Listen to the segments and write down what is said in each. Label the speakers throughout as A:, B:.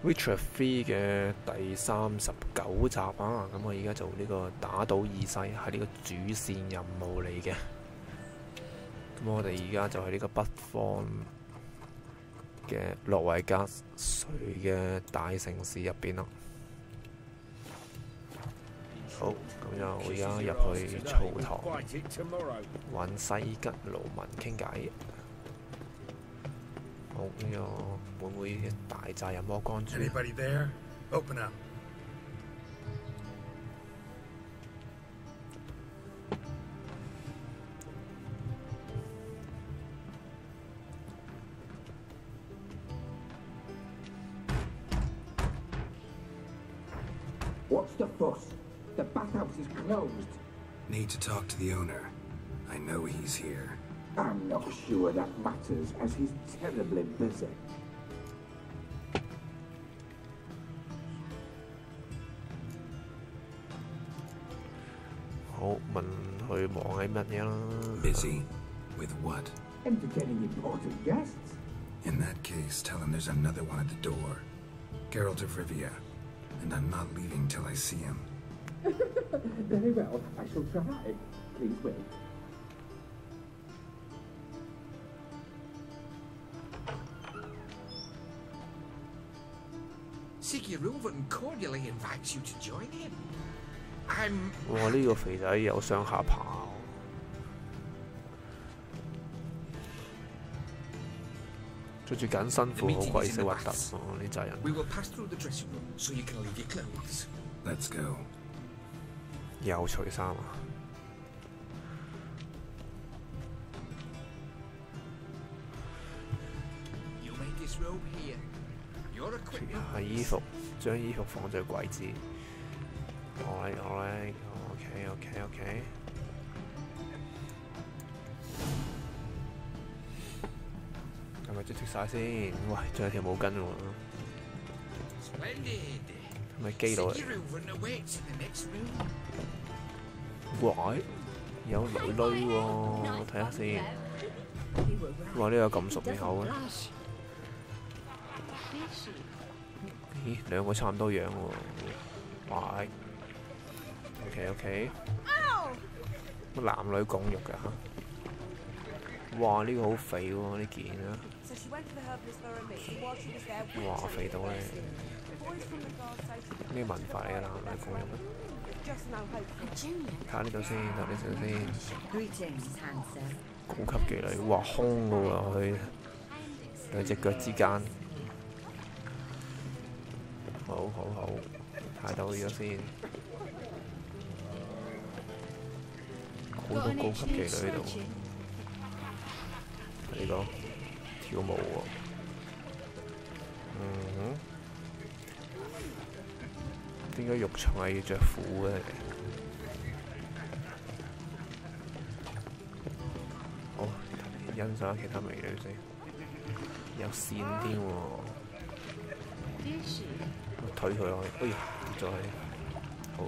A: Witcher 3嘅第39集啊，咁我而家做呢個打倒二世係呢個主線任務嚟嘅。咁我哋而家就喺呢個北方嘅諾維格瑞嘅大城市入邊啦。好，咁就而家入去澡堂揾西吉魯文傾偈。好，呢個會唔會大責任魔光珠？
B: Anybody there? Open up.
C: What's the fuss? The bathhouse is closed.
B: Need to talk to the owner. I know he's here.
C: I'm not sure that matters, as he's terribly busy.
A: 好，問佢忙喺乜嘢啦
B: Busy? With what?
C: Entertaining important guests.
B: In that case, tell him there's another one at the door. Geralt of Rivia. And I'm not leaving till I see him.
C: Very well, I shall try. Please wait.
D: Sigurd cordially invites you to join him. I'm...
A: 哇！呢個肥仔有上下爬喎，着住緊身褲好鬼死核突喎！呢扎人。
D: We will pass through the dressing room so you can leave your clothes.
B: Let's go.
A: 又除衫啊！
D: You made this robe here. Your
A: 除
D: equipment.
A: 下衣服，將衣服放在櫃子。OK。係咪着脱晒先？喂，仲有條毛巾喎，
D: Splendid.
A: 係咪基佬嚟？
D: Sigurd awaits in the next room.
A: 哇！有女喎，睇下先。哇！呢個咁熟面口嘅。 咦，兩個差唔多樣喎，哇 ！OK， 乜男女共浴㗎嚇？哇！呢個好肥喎，呢件啊！哇，肥到咧！咩文化嚟嘅男女共浴咩？睇下呢度先，睇呢度先。高級妓女，哇，空㗎喎佢兩隻腳之間。 好，睇到咗先，好多高級妓女喺度，呢個跳舞喎，點解浴場係要着褲嘅？好，欣賞下其他美女先，有線添喎。 推佢落去，哎呀跌咗去，好。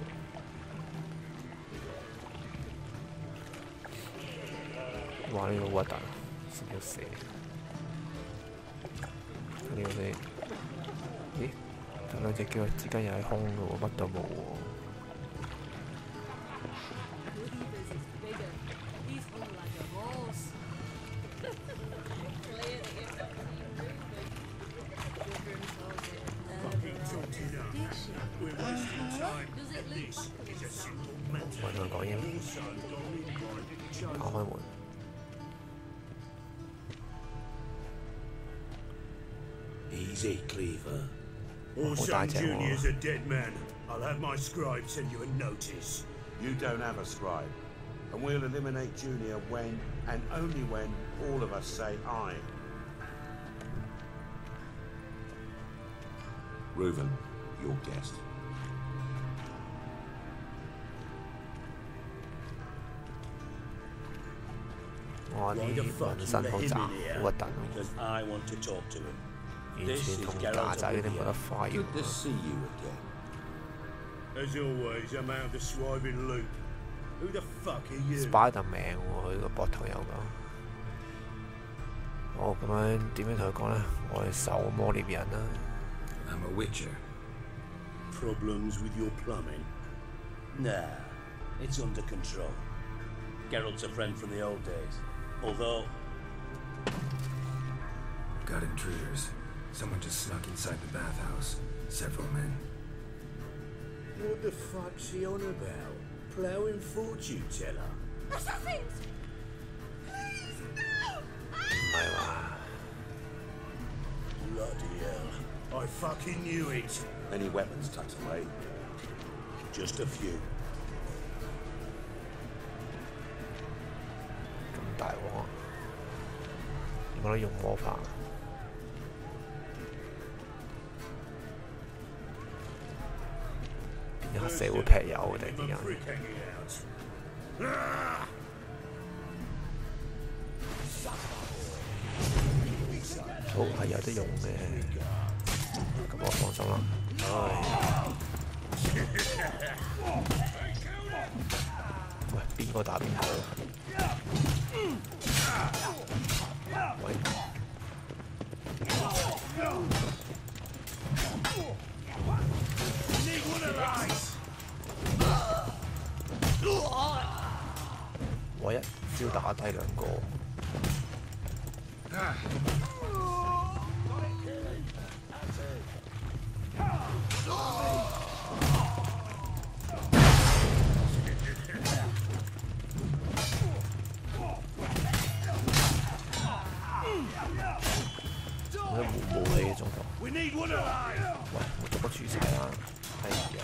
A: 哇！呢個好核突，成條蛇。睇呢個先，咦？睇兩隻腳之間又係空嘅喎，乜都冇喎。我同佢講嘢，打開門。
E: Easy, Cleaver.
A: 好大隻喎。
F: Junior's a dead man. I'll have my scribe send you a notice.
E: You don't have a scribe. And we'll eliminate Junior when, and only when, all of us say aye. Reuven, your guest.
A: 哇！啲紋身好雜，好核突喎，
E: I want to talk to him.
A: 完全同架仔嗰啲冇得揮
E: Good to
A: 喎。
E: see you again.
F: As always, I'm out of swiping loot. Who the fuck are you?
A: Spider 命喎，佢個膊頭有個。好，咁樣點樣同佢講咧？我係狩魔獵人啦。
B: I'm a witcher.
F: Problems with your plumbing?
G: Nah, it's under control. Geralt's a friend from the old days. Although...
B: Got intruders. Someone just snuck inside the bathhouse. Several men.
F: What the fuck's he on about? Ploughing fortune teller?
H: Assassins! Please, no!
A: 唔係話
F: Bloody hell. I fucking knew it.
E: Any weapons tucked away?
F: Just a few.
A: 咁大鑊啊！有冇得用魔法？變咗黑社會劈友定點樣？
F: Prick hanging out.
A: 好係有得用嘅，咁我放心啦。喂，邊個打邊個？喂！我一招打低兩個。冇你嘅中途。喂，我捉得住晒啦！係呀，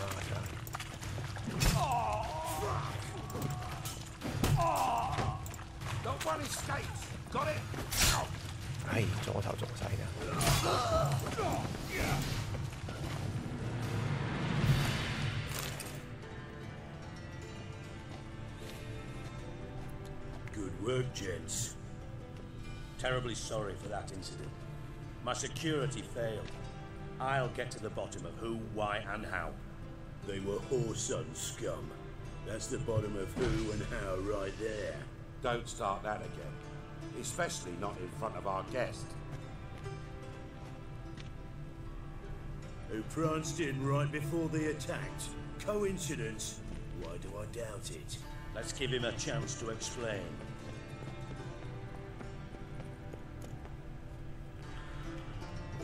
A: 唉，左頭中晒㗎。
F: Good work, gents.
G: Terribly sorry for that incident. My security failed. I'll get to the bottom of who, why, and how.
F: They were whoreson scum. That's the bottom of who and how right there.
E: Don't start that again. Especially not in front of our guest.
F: Who pranced in right before they attacked. Coincidence? Why do I doubt it?
G: Let's give him a chance to explain.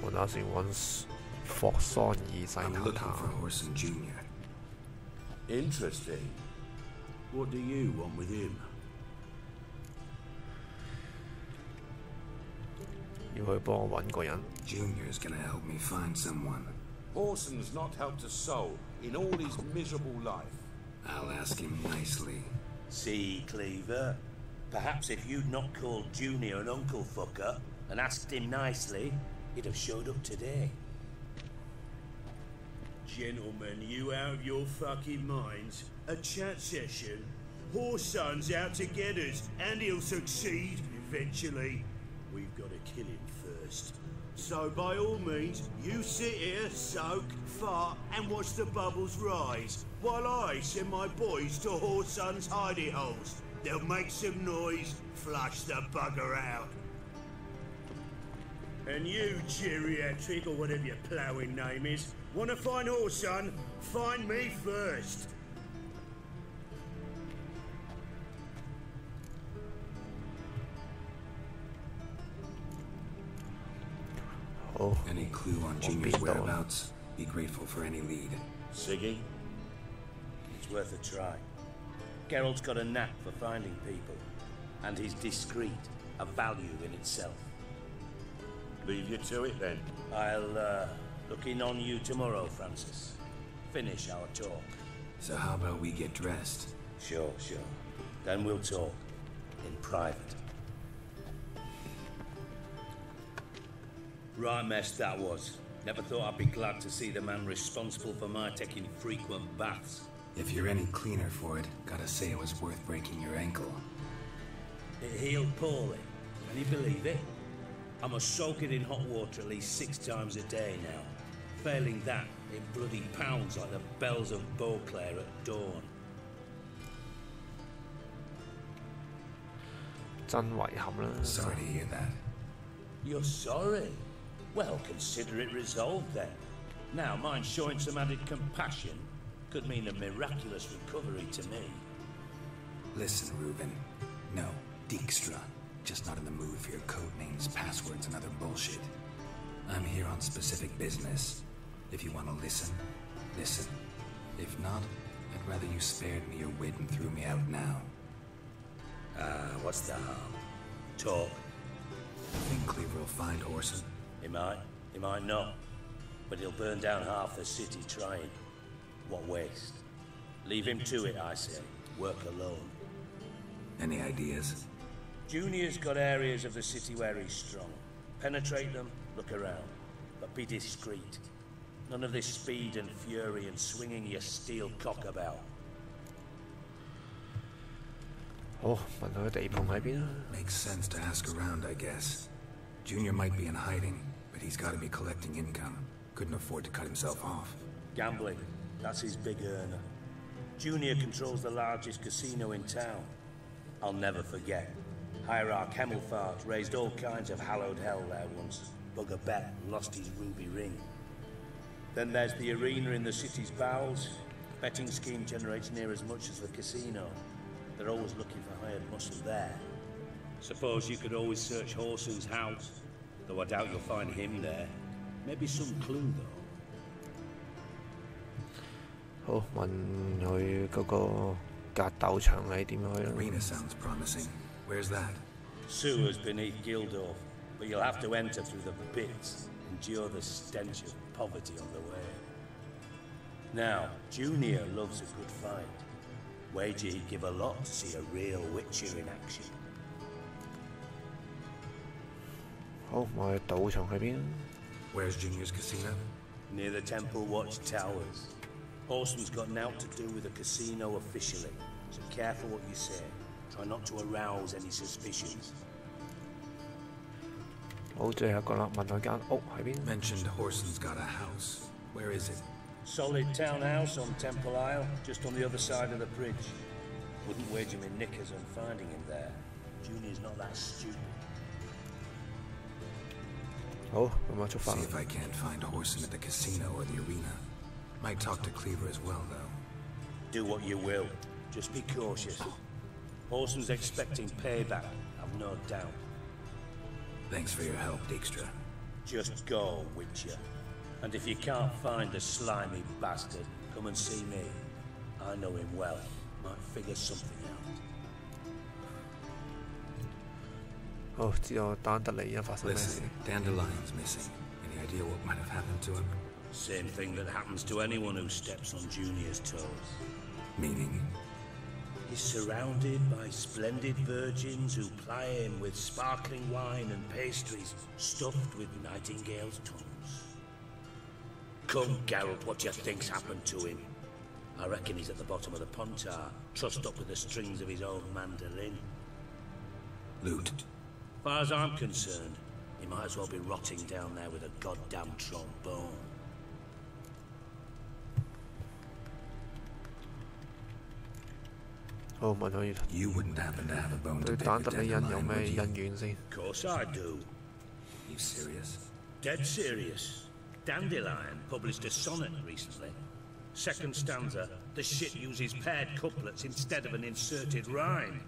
A: 我打算揾霍桑二世
B: I'm
A: 談
B: looking
A: 談。
B: for Horson Jr.
E: Interesting.
F: What do you want with him?
A: 要去幫我揾個人。
B: Junior's gonna help me find someone.
E: Orson's not helped a soul in all his miserable life.
B: I'll ask him nicely.
G: See, Cleaver? Perhaps if you'd not called Junior an uncle fucker and asked him nicely, he'd have showed up today.
F: Gentlemen, you out of your fucking minds? A chat session? Whoreson's out to get us, and he'll succeed eventually. We've got to kill him first. So by all means, you sit here, soak, fart, and watch the bubbles rise, while I send my boys to Whoreson's hidey holes. They'll make some noise, flush the bugger out. And you, geriatric, or whatever your ploughing name is, want to find Whoreson? Find me first.
A: Oh,
B: Any clue on Junior's whereabouts? Be grateful for any lead.
E: Siggy?
G: It's worth a try. Geralt's got a knack for finding people, and he's discreet, a value in itself.
E: Leave you to it then.
G: I'll look in on you tomorrow, Francis. Finish our talk.
B: So how about we get dressed?
G: Sure. Then we'll talk. In private. Right mess that was. Never thought I'd be glad to see the man responsible for my taking frequent baths.
B: If you're any cleaner for it, gotta say it was worth breaking your ankle.
G: It healed poorly. Can you believe it? I must soak it in hot water at least 6 times a day now. Failing that, it bloody pounds like the bells of Beauclair at dawn.
A: 真遺憾啦。
B: Sorry to hear that.
G: You're sorry? Well, consider it resolved then. Now, mind showing some added compassion could mean a miraculous recovery to me.
B: Listen, Reuben. No, Dijkstra. Just not in the mood for your code names, passwords, and other bullshit. I'm here on specific business. If you want to listen, listen. If not, I'd rather you spared me your wit and threw me out now.
G: What's the harm? Talk.
B: Think Cleaver will find Orson?
G: He might not. But he'll burn down half the city trying. What waste? Leave him to it, I say. Work alone.
B: Any ideas?
G: Junior's got areas of the city where he's strong. Penetrate them, look around. But be discreet. None of this speed and fury and swinging your steel cock about.
A: 好，問佢地盤喺邊啊？
B: Makes sense to ask around, I guess. Junior might be in hiding, but he's got to be collecting income. Couldn't afford to cut himself off.
G: Gambling. That's his big earner. Junior controls the largest casino in town. I'll never forget. Hierarch Hemmelfart raised all kinds of hallowed hell there once. Bugger bet and lost his ruby ring. Then there's the arena in the city's bowels. Betting scheme generates near as much as the casino. They're always looking for hired muscle there. Suppose you could always search Horson's house, though I doubt you'll find him there. Maybe some clue, though.
A: 好，問佢嗰個格鬥場係點樣去啦？
B: Arena sounds promising. Where's that?
G: Sewers beneath Gildorf, but you'll have to enter through the pits, endure the stench of poverty on the way. Now, Junior loves a good fight. Wager he'd give a lot to see a real Witcher in action.
A: 好，我去賭場喺邊啊？
B: Where's Junior's casino?
G: Near the Temple Watch Towers. Horson's got naught to do with the casino officially, so careful what you say. Try not to arouse any suspicions.
A: 好，最後一個啦，問佢間屋喺邊？
B: Mentioned Horson's got a house. Where is it?
G: Solid townhouse on Temple Isle, just on the other side of the bridge. Wouldn't wager me knickers on finding him there. Junior's not that stupid.
A: 好，咁我出發。
B: See if I can't find Horson at the casino or the arena. Might talk to Cleaver as well, though.
G: Do what you will. Just be cautious. Horson's expecting payback, I've no doubt.
B: Thanks for your help, Dijkstra.
G: Just go, Witcher. And if you can't find the slimy bastard, come and see me. I know him well. Might figure something out.
A: 好，知道丹德利而家發生咩事
B: Listen,？ Dandelion's missing. Any idea what might have happened to him?
G: Same thing that happens to anyone who steps on Junior's toes.
B: Meaning?
G: He's surrounded by splendid virgins who ply him with sparkling wine and pastries stuffed with nightingales' tongues. Come, Geralt, what do you think's happened to him? I reckon he's at the bottom of the Pontar, trussed up with the strings of his own mandolin.
B: Loot.
G: Far as I'm concerned, he might as well be rotting down there with a goddamn trombone.
A: 好，問佢
B: You wouldn't happen to have a bone to
A: 對
B: pick
A: 丹
B: with
A: 德利人有
B: Dandelion,
A: 咩
B: would you?
A: 恩怨先？
G: Of course I do.
B: You serious?
G: Dead serious. Dandelion published a sonnet recently. Second stanza, the shit uses paired couplets instead of an inserted rhyme.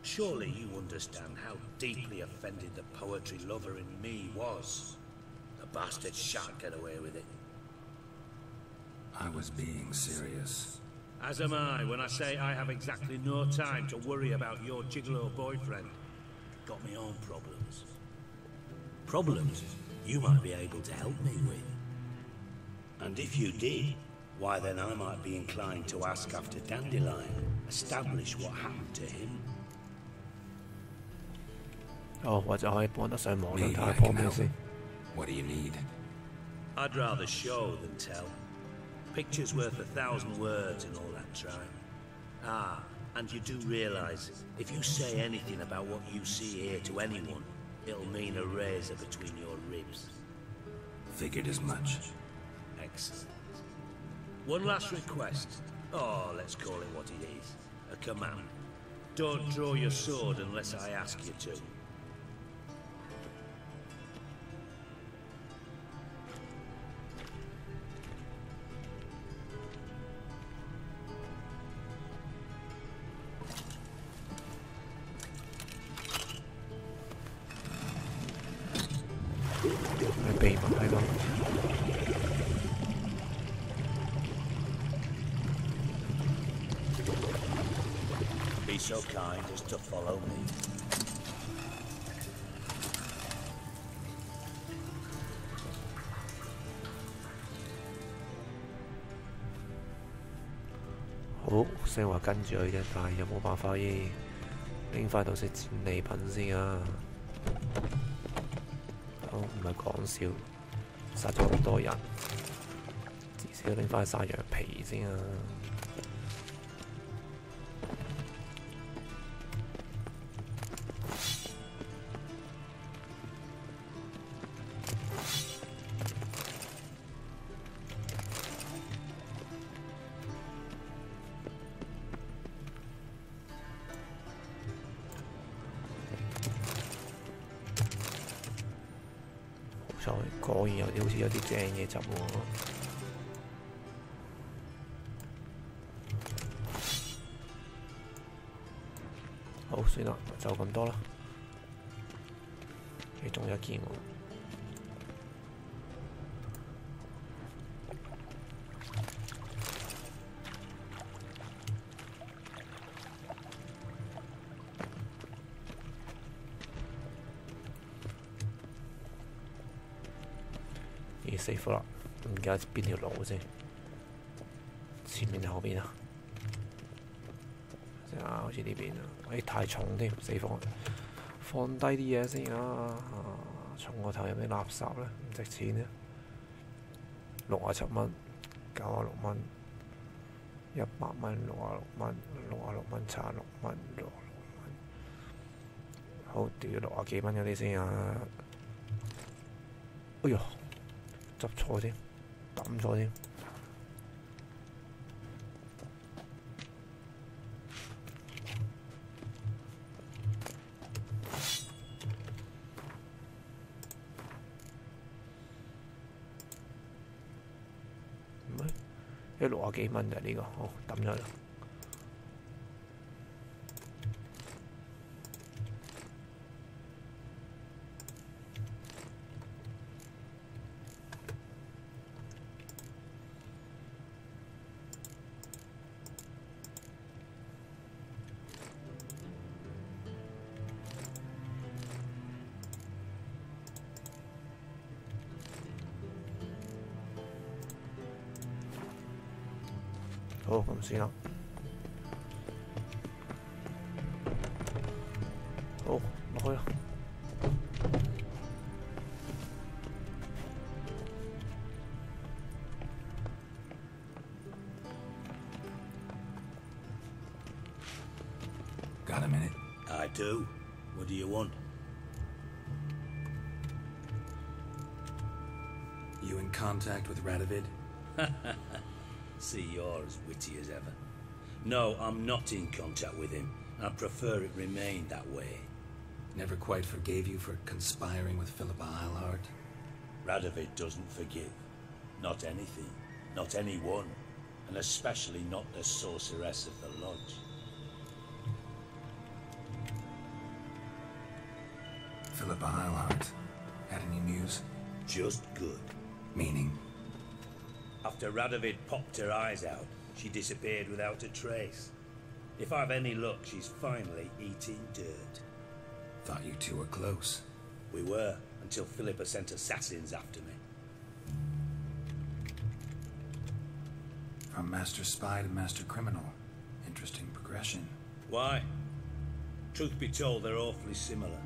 G: Surely you understand how deeply offended the poetry lover in me was. The bastard shan't get away with it.
B: I was being serious.
G: As am I when I say I have exactly no time to worry about your gigolo boyfriend. Got me own problems. Problems you might be able to help me with. And if you did, why then I might be inclined to ask after Dandelion, establish what happened to him.
A: 哦，或者可以幫得上忙就
B: Maybe
A: 睇
B: I
A: 下
B: can
A: 幫咩
B: help.
A: 先。
B: What do you need?
G: I'd rather show than tell. Picture's worth 1,000 words and all that tribe. Ah, and you do realize, if you say anything about what you see here to anyone, it'll mean a razor between your ribs.
B: Figured as much.
G: Excellent. One last request. Oh, let's call it what it is. A command. Don't draw your sword unless I ask you to. so kind as to follow me.
A: 好，雖然話跟住佢啫，但係有冇辦法可以拎翻到些戰利品先啊？好，唔係講笑，殺咗咁多人，至少拎翻晒羊皮先啊！果然好似有啲正嘢執喎。好，算啦，就咁多啦。你仲有一件喎。死火啦！而家邊條路先？前面定後邊啊？好似呢邊啊！太重添，死火！放低啲嘢先啊！重個頭有咩垃圾咧？唔值錢咧！67蚊，96蚊，100蚊，66蚊，66蚊，76蚊，66蚊。好，掉60幾蚊嗰啲先啊！哎呦！執錯添，抌咗添。唔係，一60幾蚊就呢個，好抌咗啦。好，咁先啦。好，落去啦。
B: Got a minute?
G: I do. What do you want?
B: You in contact with Radovid?
G: See, you're as witty as ever. No, I'm not in contact with him. I prefer it remained that way.
B: Never quite forgave you for conspiring with Philippa Eilhart?
G: Radovid doesn't forgive. Not anything. Not anyone. And especially not the sorceress of the Lodge.
B: Philippa Eilhart. Had any news?
G: Just good.
B: Meaning?
G: After Radovid popped her eyes out, she disappeared without a trace. If I've any luck, she's finally eating dirt.
B: Thought you two were close.
G: We were, until Philippa sent assassins after me.
B: From master spy to master criminal. Interesting progression.
G: Why? Truth be told, they're awfully similar.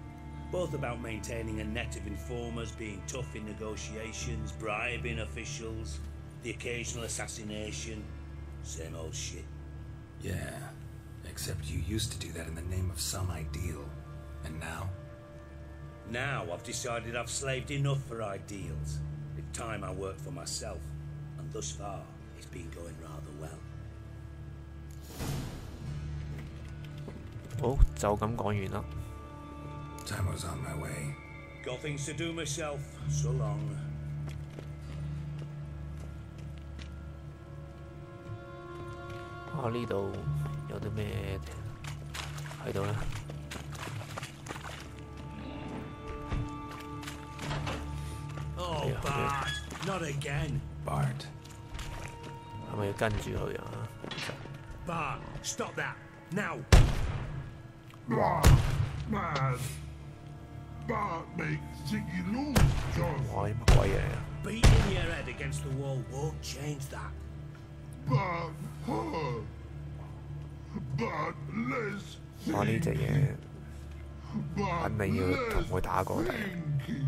G: Both about maintaining a net of informers, being tough in negotiations, bribing officials, the occasional assassination. Same old shit.
B: Yeah, except you used to do that in the name of some ideal. And now?
G: Now I've decided I've slaved enough for ideals. It's time I worked for myself. And thus far, it's been going rather well.
A: 好，就咁講完啦。
B: Time was on my way.
G: Got things to do myself. So long.
A: 啊！呢度有啲咩喺度咧？
F: Oh, Bart! Not again!
B: Bart.
A: 係咪要跟住佢啊？
F: Bart, stop that! Now!
I: Man, that makes Ziggy lose, John.
A: 哇！乜鬼嘢啊？
G: Beating your head against the wall won't change that.
I: But her. But less
A: 哇！呢隻嘢
I: but
A: 肯定要同佢打過嚟。
I: thinky.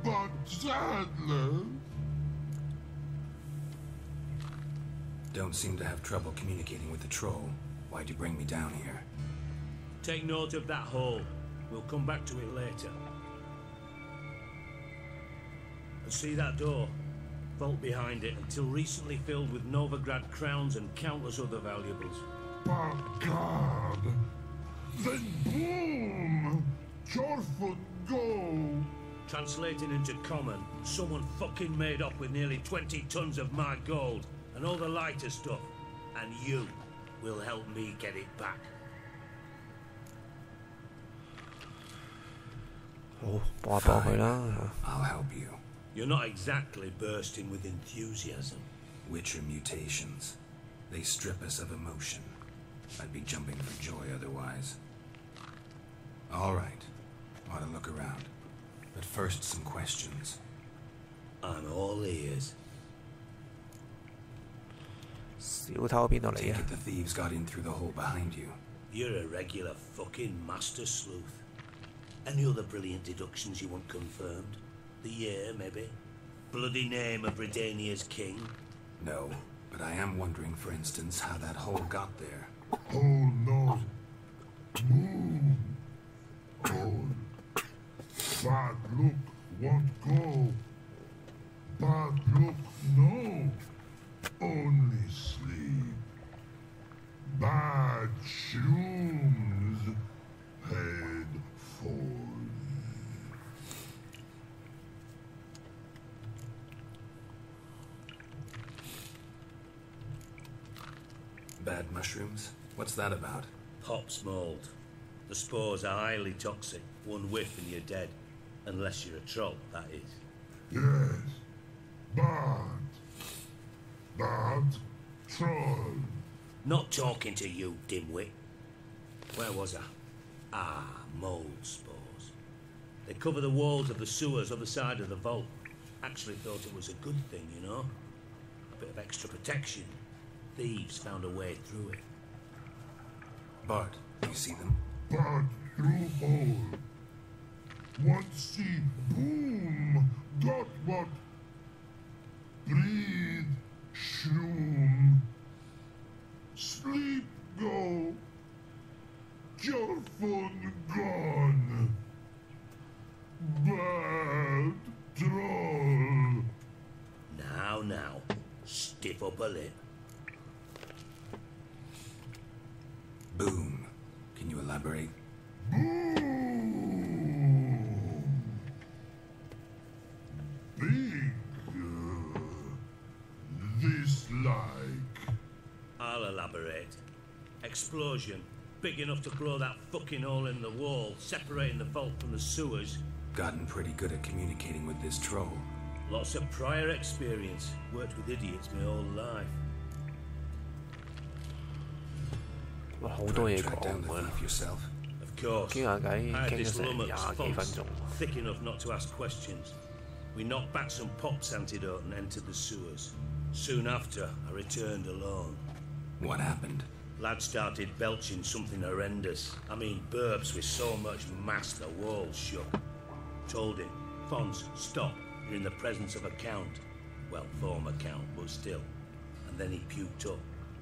I: But sadler.
B: Don't seem to have trouble communicating with the troll. Why'd you bring me down here?
G: Take note of that hole. We'll come back to it later. And see that door? Vault behind it, until recently filled with Novigrad crowns and countless other valuables.
I: But God. Then boom! Jorfun go!
G: Translating into common, someone fucking made off with nearly 20 tons of my gold and all the lighter stuff. And you will help me get it back.
A: 好，幫下幫佢啦
B: I'll help you.
G: You're not exactly bursting with enthusiasm.
B: Witcher mutations. They strip us of emotion. I'd be jumping for joy otherwise. All right. Ought to look around. But first, some questions.
G: I'm all ears.
A: 小偷邊度嚟
B: Take
A: 啊
B: it？ the thieves got in through the hole behind you.
G: You're a regular fucking master sleuth. Any other brilliant deductions you want confirmed? The year, maybe? Bloody name of Redania's king?
B: No, but I am wondering, for instance, how that hole got there.
I: Oh no. Moon. Cold. Bad look won't go. Bad look no. Only sleep. Bad shrooms. Head falls.
B: Bad mushrooms? What's that about?
G: Pop's mold. The spores are highly toxic. One whiff and you're dead. Unless you're a troll, that is.
I: Yes. Bad. Bad troll.
G: Not talking to you, dimwit. Where was I? Ah, mold spores. They cover the walls of the sewers other side of the vault. Actually thought it was a good thing, you know? A bit of extra protection. Thieves found a way through it.
B: Bart, you see them?
I: Bad through hole. What see boom. Got what? Breathe. Shroom. Sleep go. Your phone gone. Bad troll.
G: Now, stiff up a lip.
B: Boom. Can you elaborate?
I: Big. This like.
G: I'll elaborate. Explosion. Big enough to blow that fucking hole in the wall, separating the vault from the sewers.
B: Gotten pretty good at communicating with this troll.
G: Lots of prior experience. Worked with idiots my whole life.
A: 哇！好多嘢
B: Track
A: 講
B: down the
A: 喎，
B: thief yourself?
G: Of course.
A: 傾下偈
G: I had
A: 傾
G: this
A: 咗成
G: lummox
A: 廿幾分
G: fonts,
A: 鐘。
G: thick enough not to ask questions. We knocked back some Pop's antidote and entered the sewers. Soon after, I returned alone.
B: What happened?
G: Lad started belching something horrendous. I mean, burps with so much mass the walls shook. Told him, Fons, stop. You're in the presence of a count. Well, former count, but still. And then he puked up.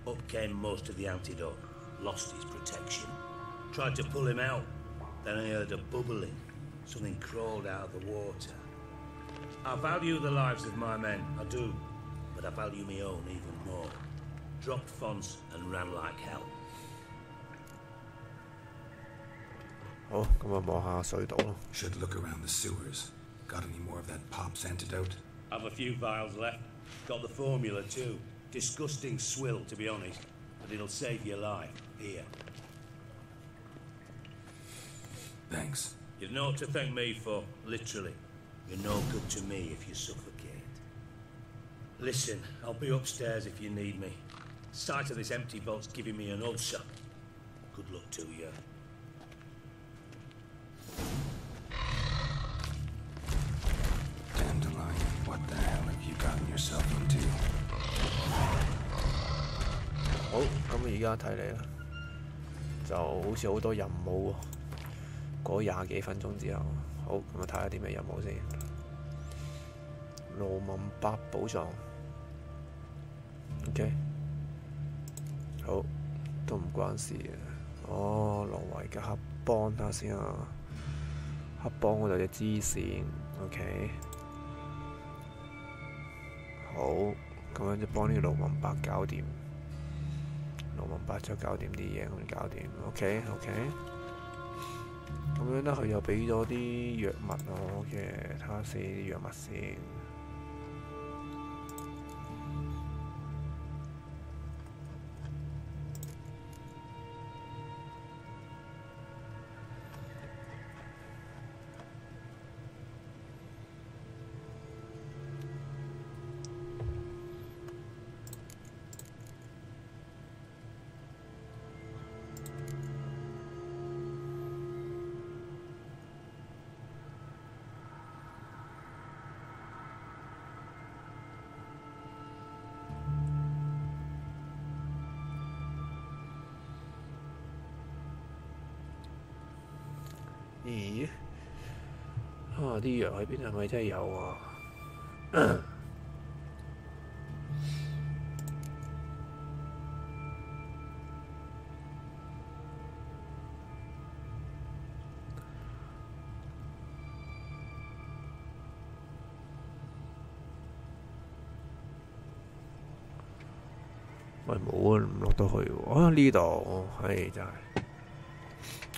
G: Up came most of the antidote. Lost his protection. Tried to pull him out. Then I heard a bubbling. Something crawled out of the water. I value the lives of my men, I do. But I value my own even more. Dropped Fons and ran like hell.
A: 好，咁啊望下隧道咯。
B: Should look around the sewers. Got any more of that Pop's antidote?
G: I've a few vials left. Got the formula too. Disgusting swill, to be honest. But it'll save your life. Here.
B: Thanks.
G: You've naught to thank me for, literally. You're no good to me if you suffocate. Listen, I'll be upstairs if you need me. Sight of this empty vault's giving me an ulcer. Good luck to you.
A: 而家睇嚟啦，就好似好多任務喎。過20幾分鐘之後，好咁啊睇下啲咩任務先。盧文伯寶藏 ，OK， 好都唔關事嘅。哦，挪威嘅黑幫睇下先啊，黑幫嗰度嘅支線 ，OK， 好咁樣就幫呢個盧文伯搞掂，盧文伯再搞掂啲嘢，咁就搞掂 ，OK， 咁樣咧，佢又俾咗啲藥物我嘅，睇下先啲藥物先。咦？啲藥喺邊？係咪真係有啊？喂，冇啊，唔落到去喎。呢度係真係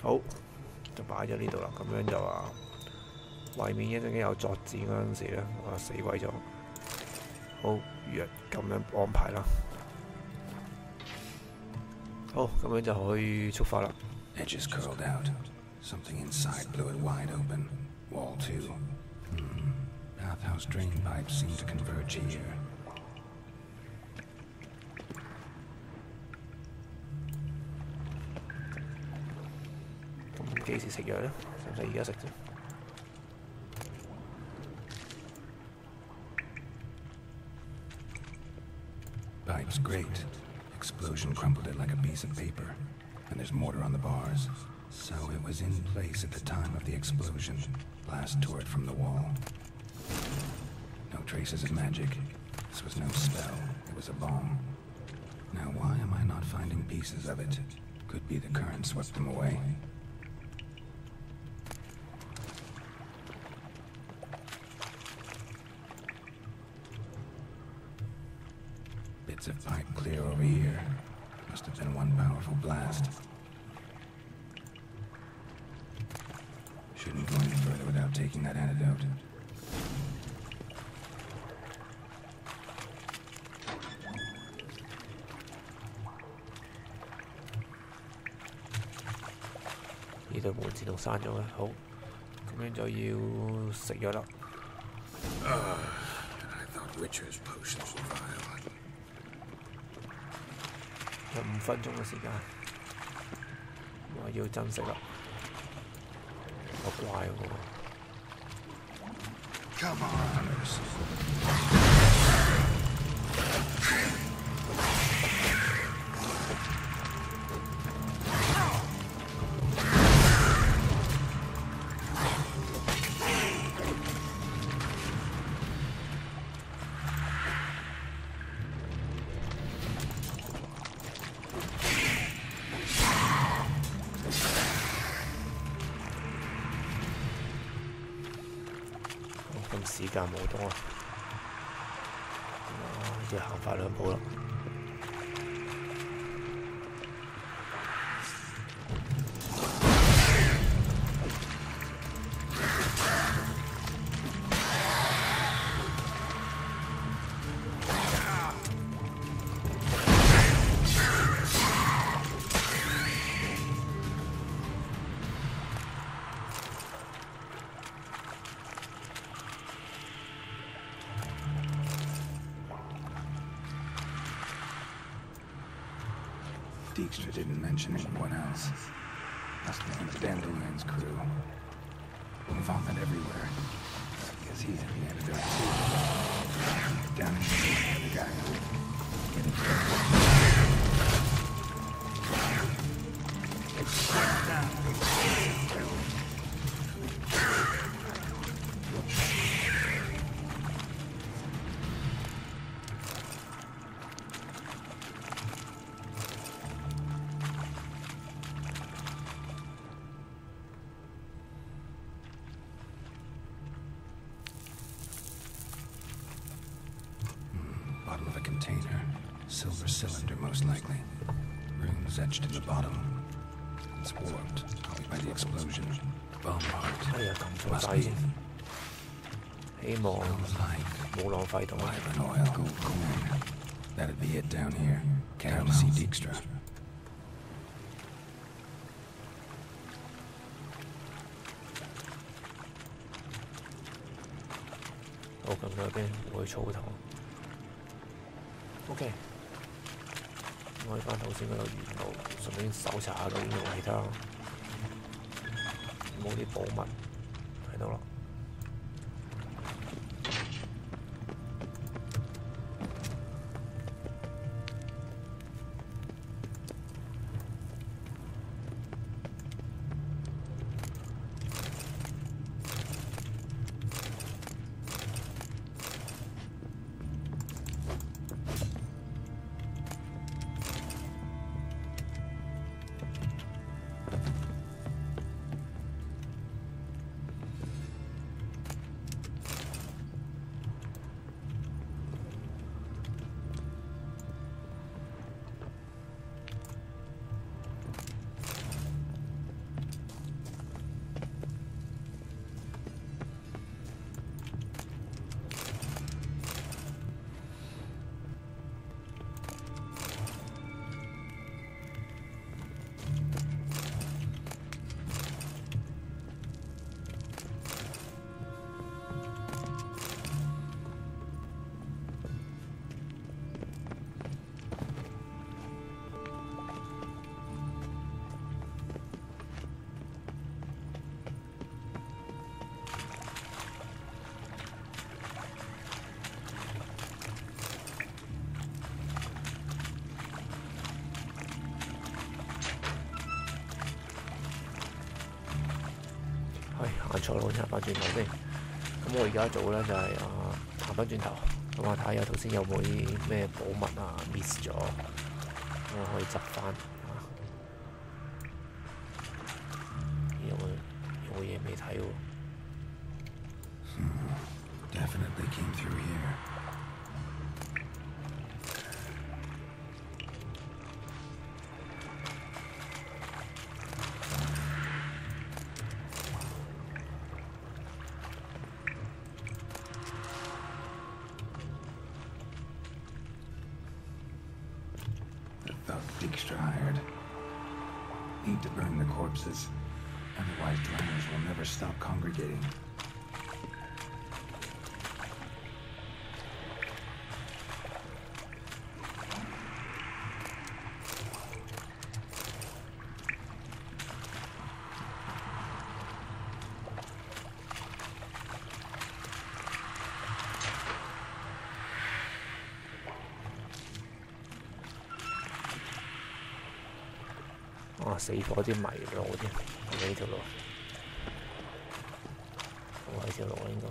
A: 好。就擺咗呢度啦，咁樣就話為免一陣間有作戰嗰陣時咧，我死鬼咗。好，若咁樣安排啦。好，咁樣就可以出發啦。
B: Edges curled out. Something inside blew it wide open. Wall 2. Bathhouse drain pipes seem to converge here.
A: 幾時食藥咧？使唔使而家食啫？
B: Pipe's great. Explosion crumpled it like a piece of paper. And there's mortar on the bars. So it was in place at the time of the explosion. Blast tore it from the wall. No traces of magic. This was no spell. It was a bomb. Now why am I not finding pieces of it? Could be the current swept them away. Bits of pipe clear over here. Must have been one powerful blast. Shouldn't go any further without taking that antidote.
A: 呢度門自動閂咗啦，好，咁樣就要食藥啦。
B: I thought Witcher's potions were vile.
A: 有5分鐘嘅時間，我要珍惜啦。好怪喎。
B: Come on.
A: 時間冇多啦，要行快2步啦。
B: Dijkstra didn't mention anyone else. Must have been Dandelion's crew. Vomit everywhere. Guess he's at the end of their too. Down in the guy. Getting container. Silver cylinder, most likely. Runes etched in the bottom. It's warped, probably by the explosion. Bomb part.
A: 哎呀，撳錯掣，希望冇浪費到。
B: Iron oil, gold coin. That'd be it down here. Can't see Dijkstra.
A: 好，咁嗰邊會草堂。OK， 我去翻頭先嗰度沿路，順便搜查下究竟有冇其他冇啲寶物喺度咯。行錯路，行翻轉頭先。咁我而家做咧就係行翻轉頭，咁我睇下頭先有冇啲咩寶物啊 miss 咗，我可以執翻。有冇嘢未睇喎
B: Definitely came through here. Dijkstra hired. Need to burn the corpses. Otherwise, drowners will never stop congregating.
A: 死火啲迷路添，呢條路，我喺條路應該。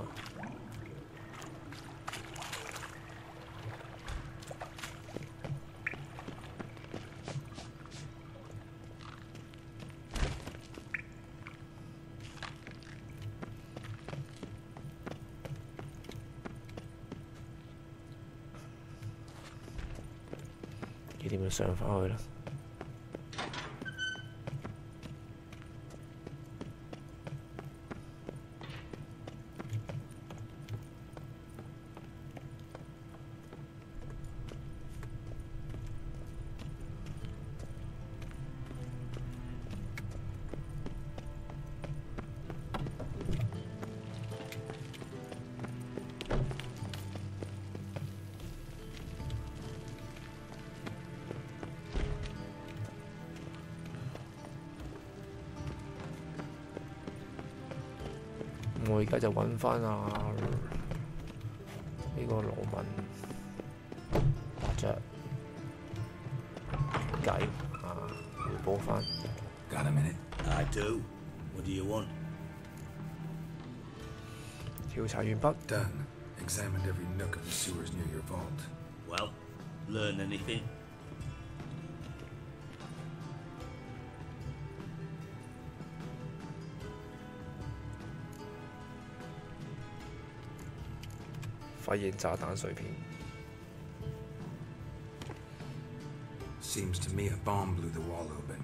A: 要點樣上返去咧？我而家就揾翻呢個羅文伯爵傾偈彙報翻。
B: Got a minute?
G: I do. What do you want?
A: 調查完畢。
B: Done. Examined every nook of the sewers near your vault.
G: Well, learn anything?
A: 發現炸彈碎片。
B: Seems to me a bomb blew the wall open.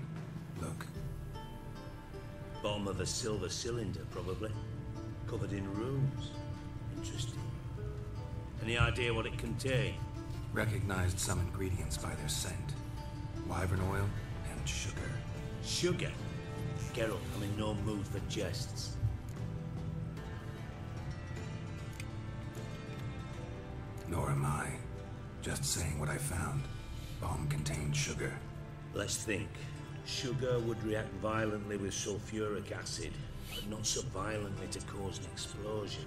B: Look.
G: Bottom of a silver cylinder, probably. Covered in runes. Interesting. Any idea what it contained?
B: Recognized some ingredients by their scent. Wyvern oil and sugar.
G: Sugar? Geralt, I'm in no mood for jests.
B: Nor am I. Just saying what I found. Bomb contained sugar.
G: Let's think. Sugar would react violently with sulfuric acid, but not so violently to cause an explosion.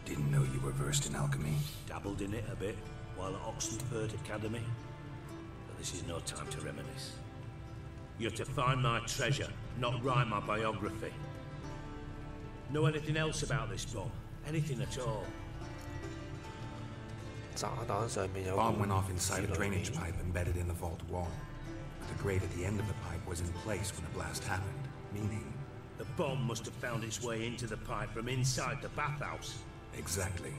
B: Didn't know you were versed in alchemy.
G: Dabbled in it a bit while at Oxenford Academy. But this is no time to reminisce. You're to find my treasure, not write my biography. Know anything else about this bomb? Anything at all?
A: 炸彈上面有
B: Bomb went off inside a drainage pipe embedded in the vault wall. The grate at the end of the pipe was in place when the blast happened, meaning...
G: The bomb must have found its way into the pipe from inside the bathhouse.
B: Exactly.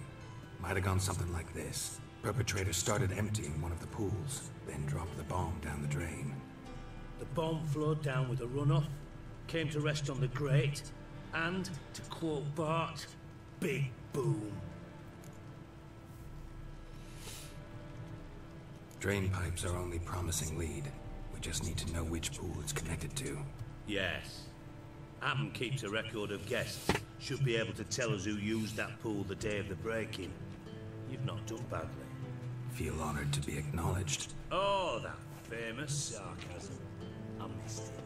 B: Might have gone something like this. Perpetrator started emptying one of the pools, then dropped the bomb down the drain.
G: The bomb flowed down with a runoff, came to rest on the grate, and, to quote Bart, big boom.
B: Drain pipes are only promising lead. We just need to know which pool it's connected to.
G: Yes. Adam keeps a record of guests. Should be able to tell us who used that pool the day of the break-in. You've not done badly.
B: Feel honored to be acknowledged.
G: Oh, that famous sarcasm. I missed it.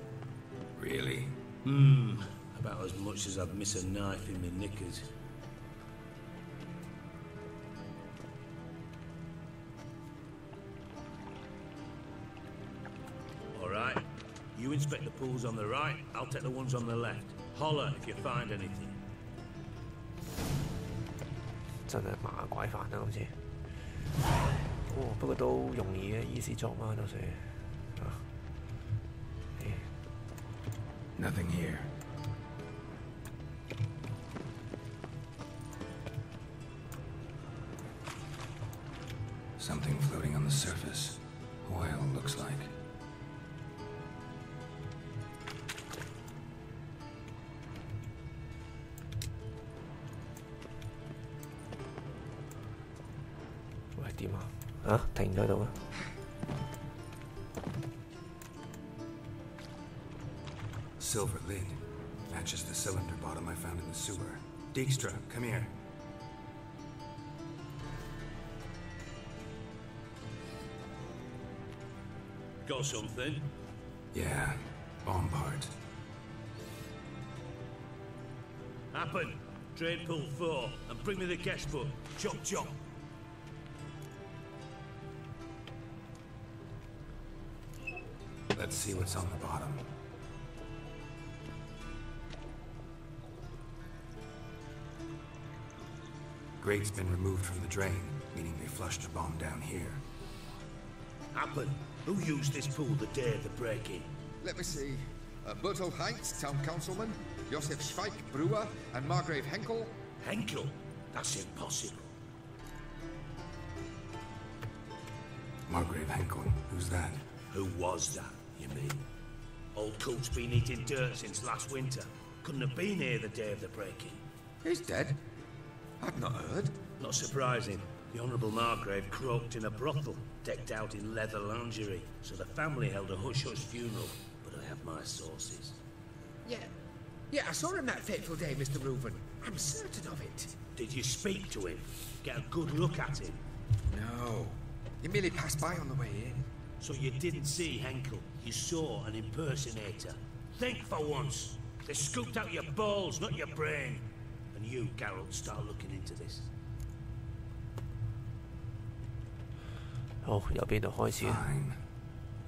B: Really?
G: About as much as I'd miss a knife in my knickers. All right. You inspect the pools on the right, I'll take the ones on the left. Holler if you find anything.
A: 真係麻鬼煩啊！今次，不過都容易嘅，easy job啊，到時啊。
B: Nothing here. Something floating on the surface. Oil, looks like.
A: 喂，點啊？啊，停咗喺度啊！
B: Silver lid. Matches the cylinder bottom I found in the sewer. Dijkstra, come here.
G: Got something?
B: Yeah, bomb part.
G: Happen. Drain pool 4, and bring me the guest book. Chop chop.
B: Let's see what's on the bottom. Grate's been removed from the drain, meaning they flushed the bomb down here.
G: Happen. Who used this pool the day of the break-in?
J: Let me see. Bertolt Heinz, town councilman, Josef Schweik, brewer, and Margrave Henkel.
G: Henkel? That's impossible.
B: Margrave Henkel, who's that?
G: Who was that, you mean? Old coot's been eating dirt since last winter. Couldn't have been here the day of the break-in.
J: He's dead? I've not heard.
G: Not surprising. The Honourable Margrave croaked in a brothel, decked out in leather lingerie, so the family held a hush-hush funeral, but I have my sources.
D: Yeah, I saw him that fateful day, Mr. Reuven. I'm certain of it.
G: Did you speak to him? Get a good look at him?
J: No. He merely passed by on the way in.
G: So you didn't see Henkel, you saw an impersonator. Think for once. They scooped out your balls, not your brain. And you, Geralt, start looking into this.
A: 好，由邊度開始？
B: Fine.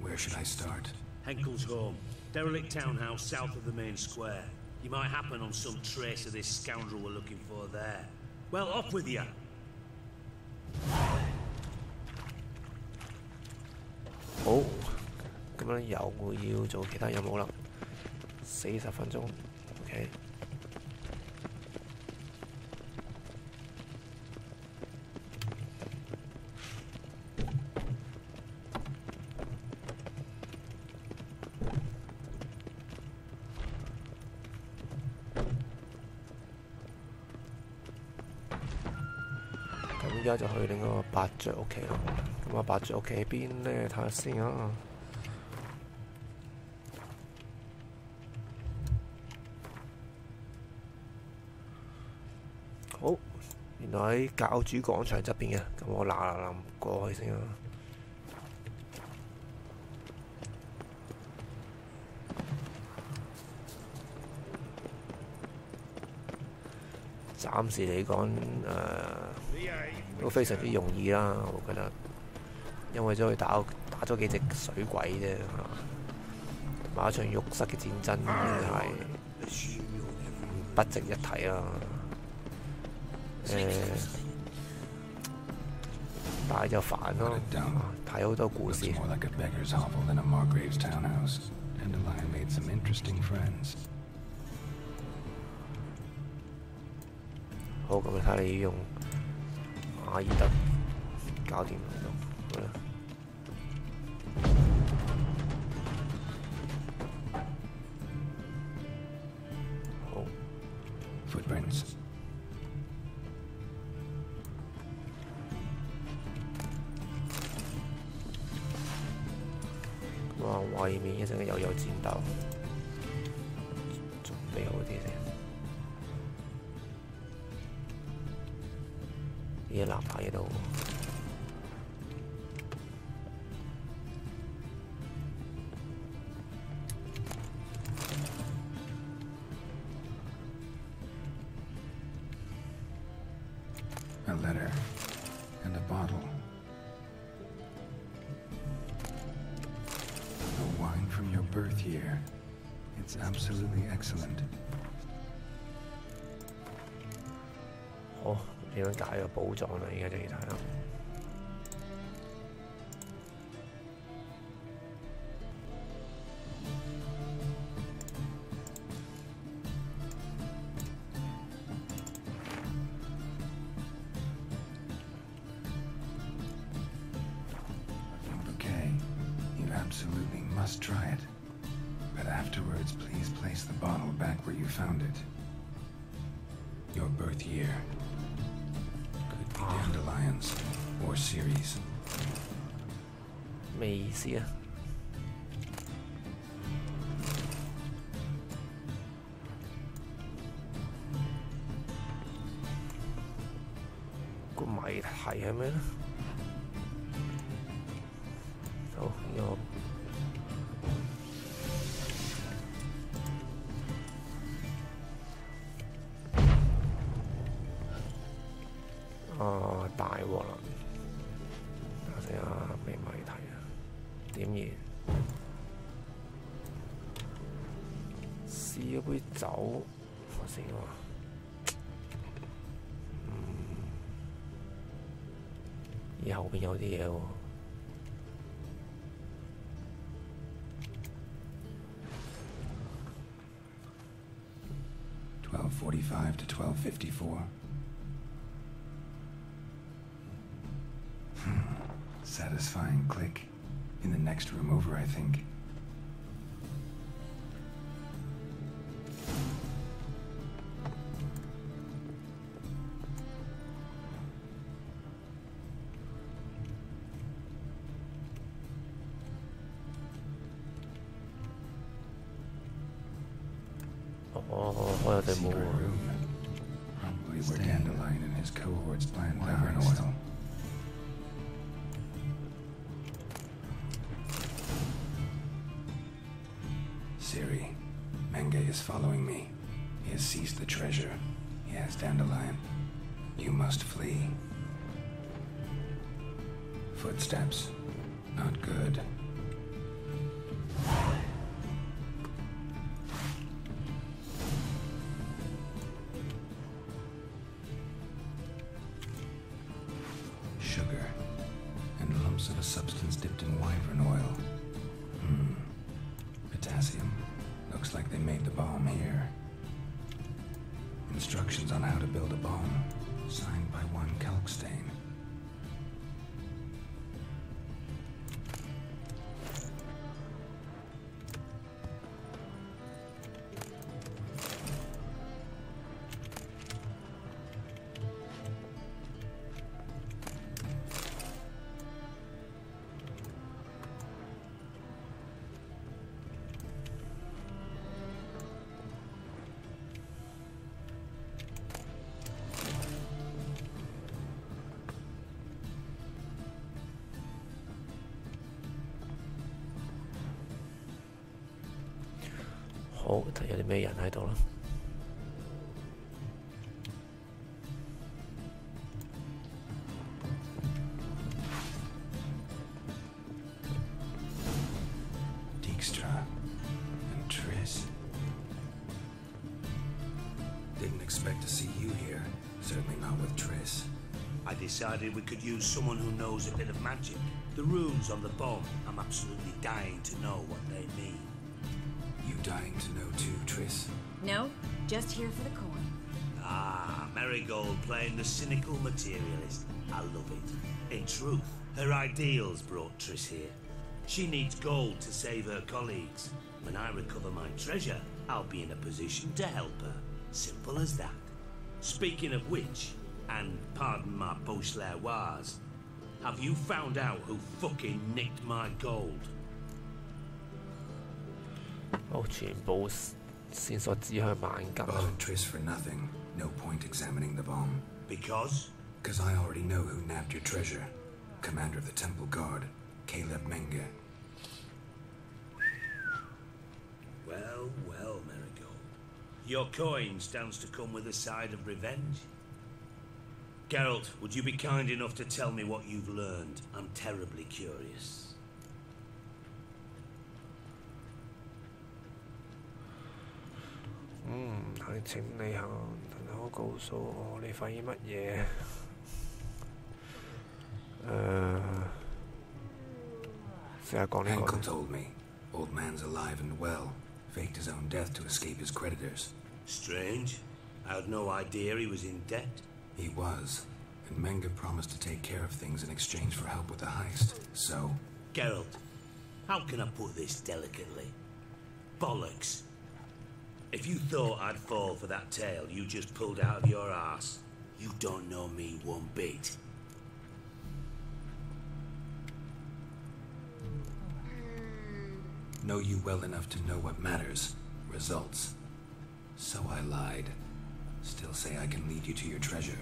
B: Where should I start?
G: Henkel's home. Derelict townhouse south of the main square. You might happen on some trace of this scoundrel we're looking for there. Well, off with you.
A: 好，咁樣又會要做其他任務啦。40分鐘 ，OK。家就去另一個伯爵屋企咯。咁啊，伯爵屋企喺邊呢？睇下先啊。好，原來喺教主廣場側邊嘅，咁我嗱過去先啊。暫時嚟講，都非常之容易啦，我覺得，因為都去打咗幾隻水鬼啫，馬場浴室嘅戰爭係不值一提啦。但係就煩咯，睇好多故事。好，咁你睇下你要用阿爾德搞掂好啦。好
B: Footprints.
A: 哇！外面一陣又有戰鬥，準備好啲先。啲藍牌喺度。
B: A letter and a bottle. A wine from your birth year. It's absolutely excellent.
A: 好，點樣解個寶藏啦？而家就要睇啦。
B: Okay, you absolutely must try it. But afterwards, please place the bottle back where you found it. Your birth year. Could be dandelions or Ceres.
A: 咩意思啊？個謎題係咩咧？好，呢個。大鑊啦！睇下咩謎題啊？點燃？試一杯酒，我先喎。而後邊有啲嘢喎。
B: 12:45 to 12:54. Satisfying click. In the next room over, I think. Secret room. Probably where Dandelion and his cohorts planned powering oil. Siri, Menge is following me. He has seized the treasure. He has Dandelion. You must flee. Footsteps. Not good. Sugar. And lumps of a substance dipped in wyvern oil. Potassium. Looks like they made the bomb here. Instructions on how to build a bomb. Signed by one Kalkstain.
A: 好，睇有啲咩人喺度啦。
B: Dijkstra and Triss. Didn't expect to see you here. Certainly not with Triss.
G: I decided we could use someone who knows a bit of magic. The runes on the bomb, I'm absolutely dying to know what they mean.
B: You dying to know too, Triss?
H: No, just here for the coin.
G: Ah, Marigold playing the cynical materialist. I love it. In truth, her ideals brought Triss here. She needs gold to save her colleagues. When I recover my treasure, I'll be in a position to help her. Simple as that. Speaking of which, and pardon my Beauclervois, have you found out who fucking nicked my gold?
A: 好，全部線索指向萬吉。
B: Followed Triss for nothing. No point examining the bomb.
G: Because?
B: Because I already know who nabbed your treasure. Commander of the Temple Guard, Caleb Menge.
G: Well, well, Marigold. Your coin stands to come with a side of revenge. Geralt, would you be kind enough to tell me what you've learned? I'm terribly curious.
A: 係請你可告訴我你發現乜嘢？成日講呢個。
B: Uncle told me. Old man's alive and well. Faked his own death to escape his creditors.
G: Strange. I had no idea he was in debt.
B: He was. And Menge promised to take care of things in exchange for help with the heist. So...
G: Geralt, how can I put this delicately? Bollocks. If you thought I'd fall for that tale you just pulled out of your arse, you don't know me one bit.
B: Know you well enough to know what matters. Results. So I lied. Still say I can lead you to your treasure.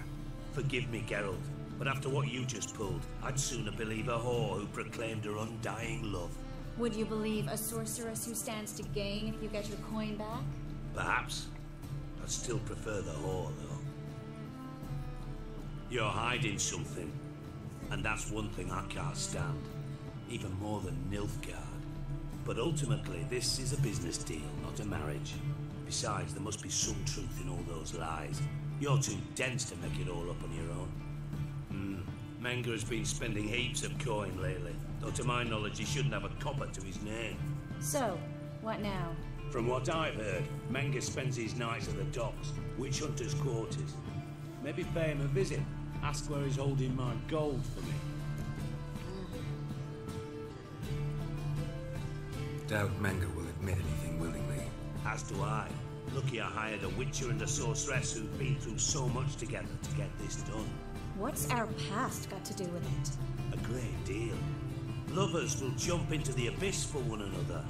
G: Forgive me, Geralt, but after what you just pulled, I'd sooner believe a whore who proclaimed her undying love.
H: Would you believe a sorceress who stands to gain if you get your coin back?
G: Perhaps. I'd still prefer the whore, though. You're hiding something, and that's one thing I can't stand. Even more than Nilfgaard. But ultimately, this is a business deal, not a marriage. Besides, there must be some truth in all those lies. You're too dense to make it all up on your own. Menge has been spending heaps of coin lately, though to my knowledge he shouldn't have a copper to his name.
H: So, what now?
G: From what I've heard, Menge spends his nights at the docks, witch hunters' quarters. Maybe pay him a visit, ask where he's holding my gold for me.
B: Doubt Menge will admit anything willingly.
G: As do I. Lucky I hired a witcher and a sorceress who've been through so much together to get this done.
H: What's our past got to do with it?
G: A great deal. Lovers will jump into the abyss for one another.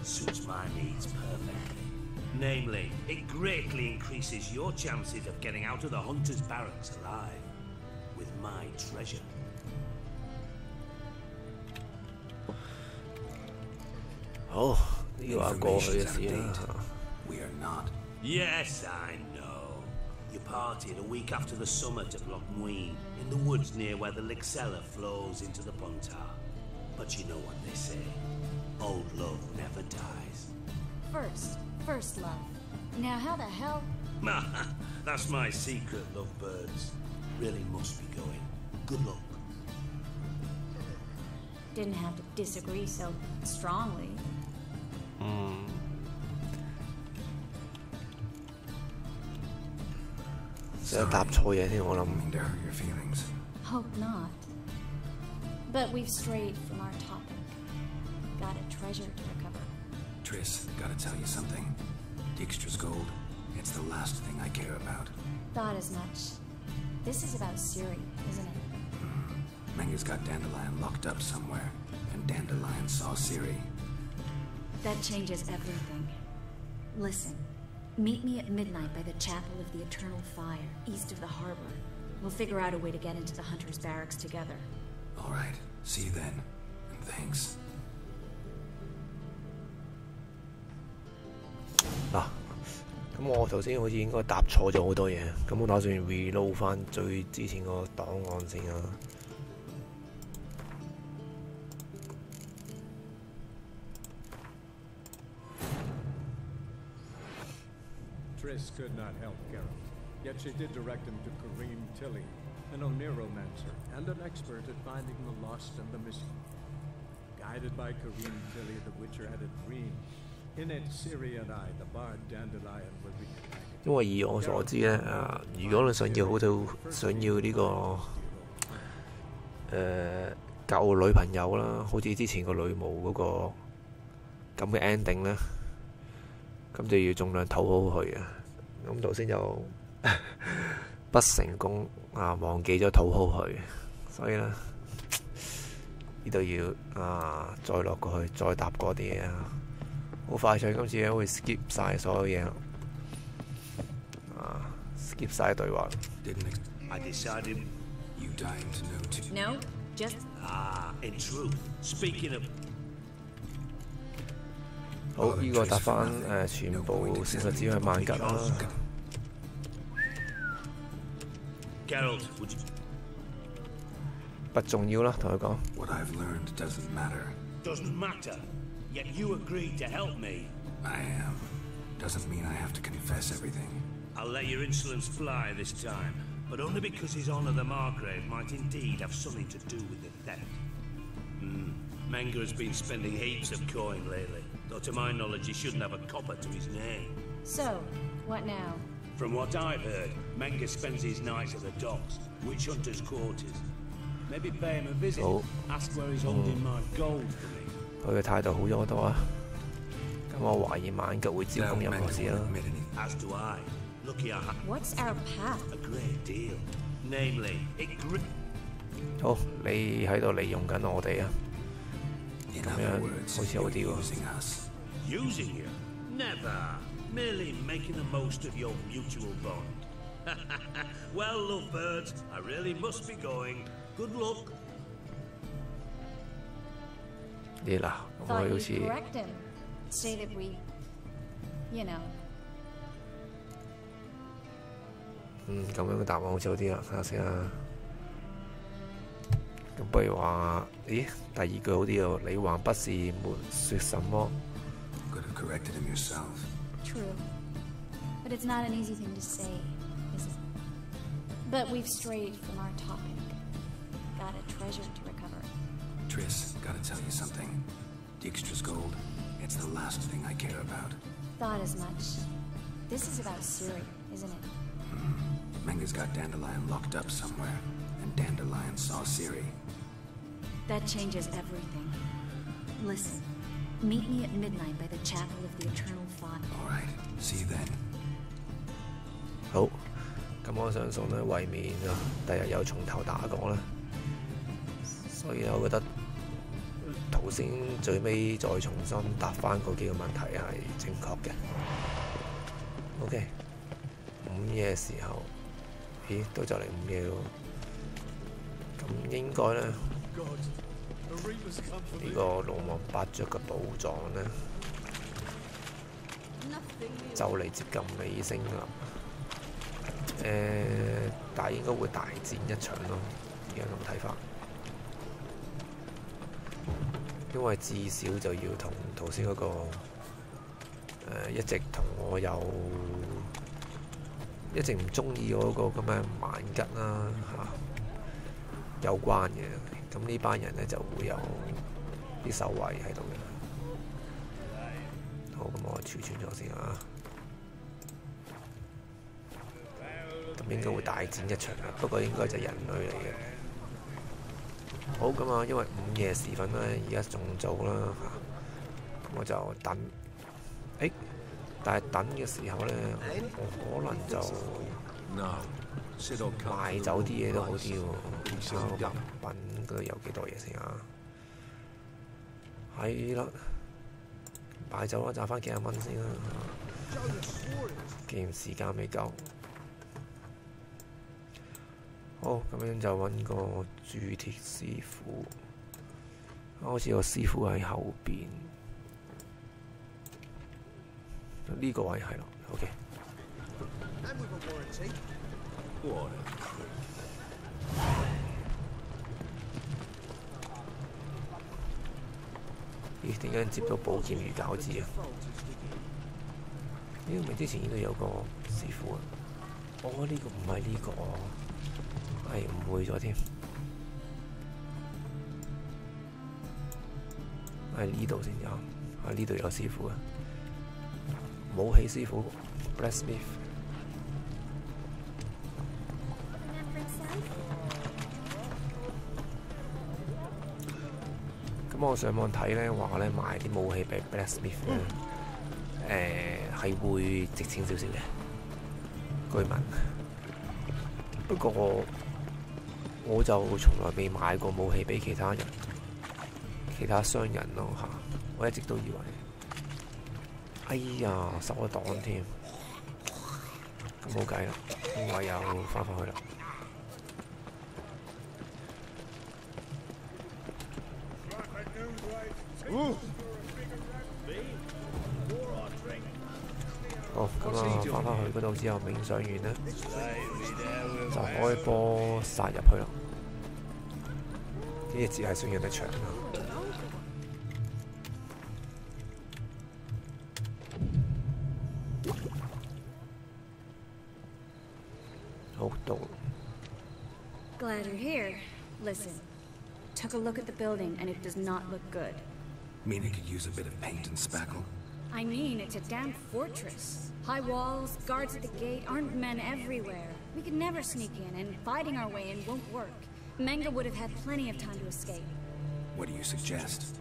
G: Suits my needs perfectly. Namely, it greatly increases your chances of getting out of the hunter's barracks alive. With my treasure.
A: Oh, you are gorgeous, yeah.
B: We are not.
G: Yes, I know. You parted a week after the summit at Loch Muin, in the woods near where the Lixella flows into the Pontar. But you know what they say. Old love never dies.
H: First love. Now how the hell?
G: That's my secret, lovebirds. Really must be going. Good luck.
H: Didn't have to disagree so strongly.
A: 成日答錯嘢添，我諗。
B: mean to hurt your feelings.
H: Hope not. But we've strayed from our topic. Got a treasure to recover.
B: Triss, gotta tell you something. Dijkstra's gold, it's the last thing I care about.
H: Thought as much. This is about Ciri, isn't it?
B: Menge's got Dandelion locked up somewhere, and Dandelion saw Ciri.
H: That changes everything. Listen, meet me at midnight by the Chapel of the Eternal Fire, east of the harbor. We'll figure out a way to get into the Hunter's Barracks together.
B: All right, see you then, and thanks.
A: 嗱，咁我頭先好似應該答錯咗好多嘢，咁我打算 reload 翻最之前個檔案先啊。
K: Triss could not help Geralt, yet she did direct him to Kareem Tilly, an Oniromancer and an expert at finding the lost and the missing. Guided by Kareem Tilly, the Witcher had a dream. In it, Ciri and I, the bard Dandelion, were reunited.
A: 因為以我所知咧，如果你想要呢個舊女朋友啦，好似之前個女巫嗰個咁嘅 ending 咧，咁就要盡量討好佢啊。咁頭先就不成功啊，忘記咗討好佢，所以咧呢度要再落過去，再答嗰啲嘢啊。好快脆，今次咧會 skip 晒所有嘢，skip 晒對話。
G: I decided
B: you dying to know too.
H: No, just.
G: In truth, speaking of.
A: 好，呢個答翻全部事實只係萬吉啦。
G: Geralt, would you?
A: 不重要啦，同佢講。
B: What I've learned doesn't matter.
G: Doesn't matter. Yet you agreed to help me.
B: I am. Doesn't mean I have to confess everything.
G: I'll let your insolence fly this time, but only because His Honor the Margrave might indeed have something to do with the theft. Menga has been spending heaps of coin lately, though to my knowledge he shouldn't have a copper to his name.
H: So, what now?
G: From what I've heard, Menga spends his nights at the docks, witch hunters' quarters. Maybe pay him a visit, ask where he's holding my gold for me.
A: 佢嘅態度好咗好多啊！咁我懷疑萬吉會招供任何事啦。
G: As do I. Lucky I have.
H: What's our path?
G: A great deal. Namely, it
A: 好，你喺度利用緊我哋啊！咁樣好似好啲喎。
G: Using you? Never. Merely making the most of your mutual bond. Well, lovebirds, I really must be going. Good luck.
A: 啲嗱，咁我好似
H: correct him. Say that we, you know.
A: 咁樣嘅答案好似好啲啦，睇下先啦。咁不如話，咦，第二句好啲喎，你還不是沒說什麼
B: Could have corrected him yourself.
H: True. But it's not an easy thing to say, is it? But we've strayed from our topic. Got a treasure to recover.
B: Triss, gotta tell you something. Dijkstra's gold, it's the last thing I care about.
H: Thought as much. This is about Ciri, isn't it?
B: Menga's got Dandelion locked up somewhere, and Dandelion saw Ciri.
H: That changes everything. Listen, meet me at midnight by the chapel of the Eternal Fire.
B: All right, see you then.
A: 好，咁我相信咧，為免第日又從頭打過啦，所以我覺得頭先最尾再重新答翻嗰幾個問題係正確嘅。OK， 午夜時候，咦，都就嚟午夜咯。咁應該咧，呢個龍王伯爵嘅寶藏咧，就嚟接近尾聲啦。但係應該會大戰一場咯，而家咁睇法。因為至少就要同頭先嗰個一直同我一直唔中意嗰個咁嘅萬吉啦有關嘅，咁呢班人咧就會有啲受惠喺度嘅。好，咁我儲存咗先啊。咁應該會大戰一場啦，不過應該就人類嚟嘅。好咁啊，因為午夜時分咧，而家仲早啦咁我就等。但係等嘅時候咧，我可能就賣走啲嘢都好啲喎。睇下個物品嗰度有幾多嘢先啊？係啦，擺走啦，賺翻幾廿蚊先啦。既然時間未夠。好，咁樣就揾個鑄鐵師傅，好似個師傅喺後邊。呢個位係啦 ，OK。
D: And with a warranty.
G: What a creep.
A: 咦？點解接到寶劍與餃子啊？呢個咪之前應該有個師傅啊？哦，呢個唔係呢個，係誤會咗添。喺呢度先有，喺呢度有師傅啊！武器師傅 ，blacksmith。咁我上網睇咧話咧買啲武器俾 blacksmith 咧，係會值錢少少嘅，據聞。不過我就從來未買過武器俾其他人。 其他商人咯嚇，我一直都以為，哎呀，收咗檔添，咁冇計啦，唯有翻返去啦。好，咁啊，翻返去嗰度之後冥想完咧，就開波殺入去啦。呢隻字係算有得長啊！
H: Glad you're here. Listen, took a look at the building and it does not look good.
B: Mean it could use a bit of paint and spackle?
H: I mean, it's a damn fortress. High walls, guards at the gate, armed men everywhere. We could never sneak in, and fighting our way in won't work. Menga would have had plenty of time to escape.
B: What do you suggest?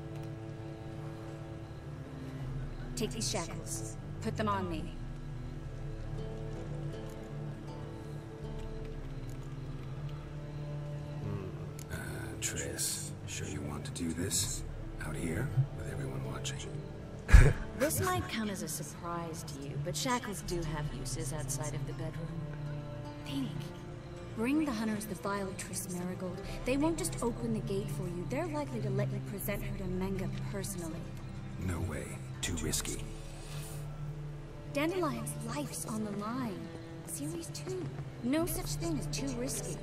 H: Take these shackles. Put them on me.
B: Triss, sure you want to do this? Out here, with everyone watching?
H: This might come as a surprise to you, but shackles do have uses outside of the bedroom. Think. Bring the hunters the vial of Triss Marigold. They won't just open the gate for you. They're likely to let you present her to Menga personally.
B: No way. Too risky.
H: Dandelion's life's on the line. Series 2. No such thing as too risky.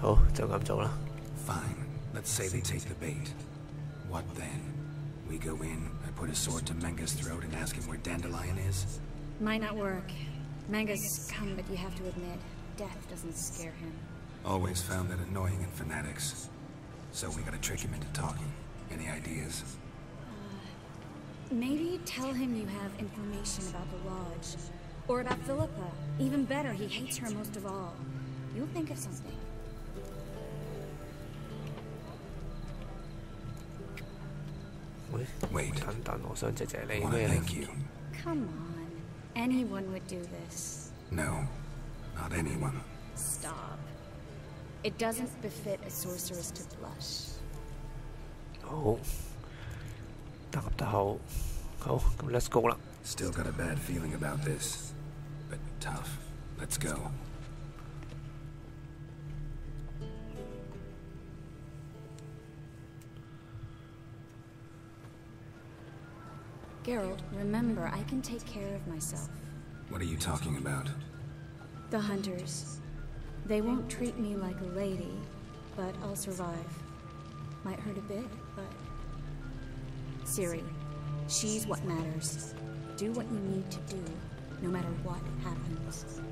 A: Oh, 就咁做啦。
B: Fine. Let's say they take the bait. What then? We go in, I put a sword to Menga's throat and ask him where Dandelion is?
H: Might not work. Menga's come, but you have to admit, death doesn't scare him.
B: Always found that annoying in fanatics. So we gotta trick him into talking. Any ideas?
H: Maybe tell him you have information about the Lodge. Or about Philippa. Even better, he hates her most of all. You'll think of something.
B: Wait. Thank you.
H: Come on. Anyone would do this.
B: No. Not anyone.
H: Stop. It doesn't befit a sorceress to blush.
A: 好，答得好，好，咁 let's go 啦。
B: Still got a bad feeling about this, but tough. Let's go.
H: Geralt, remember, I can take care of myself.
B: What are you talking about?
H: The hunters. They won't treat me like a lady, but I'll survive. Might hurt a bit, but... Ciri, she's what matters. Do what you need to do, no matter what happens.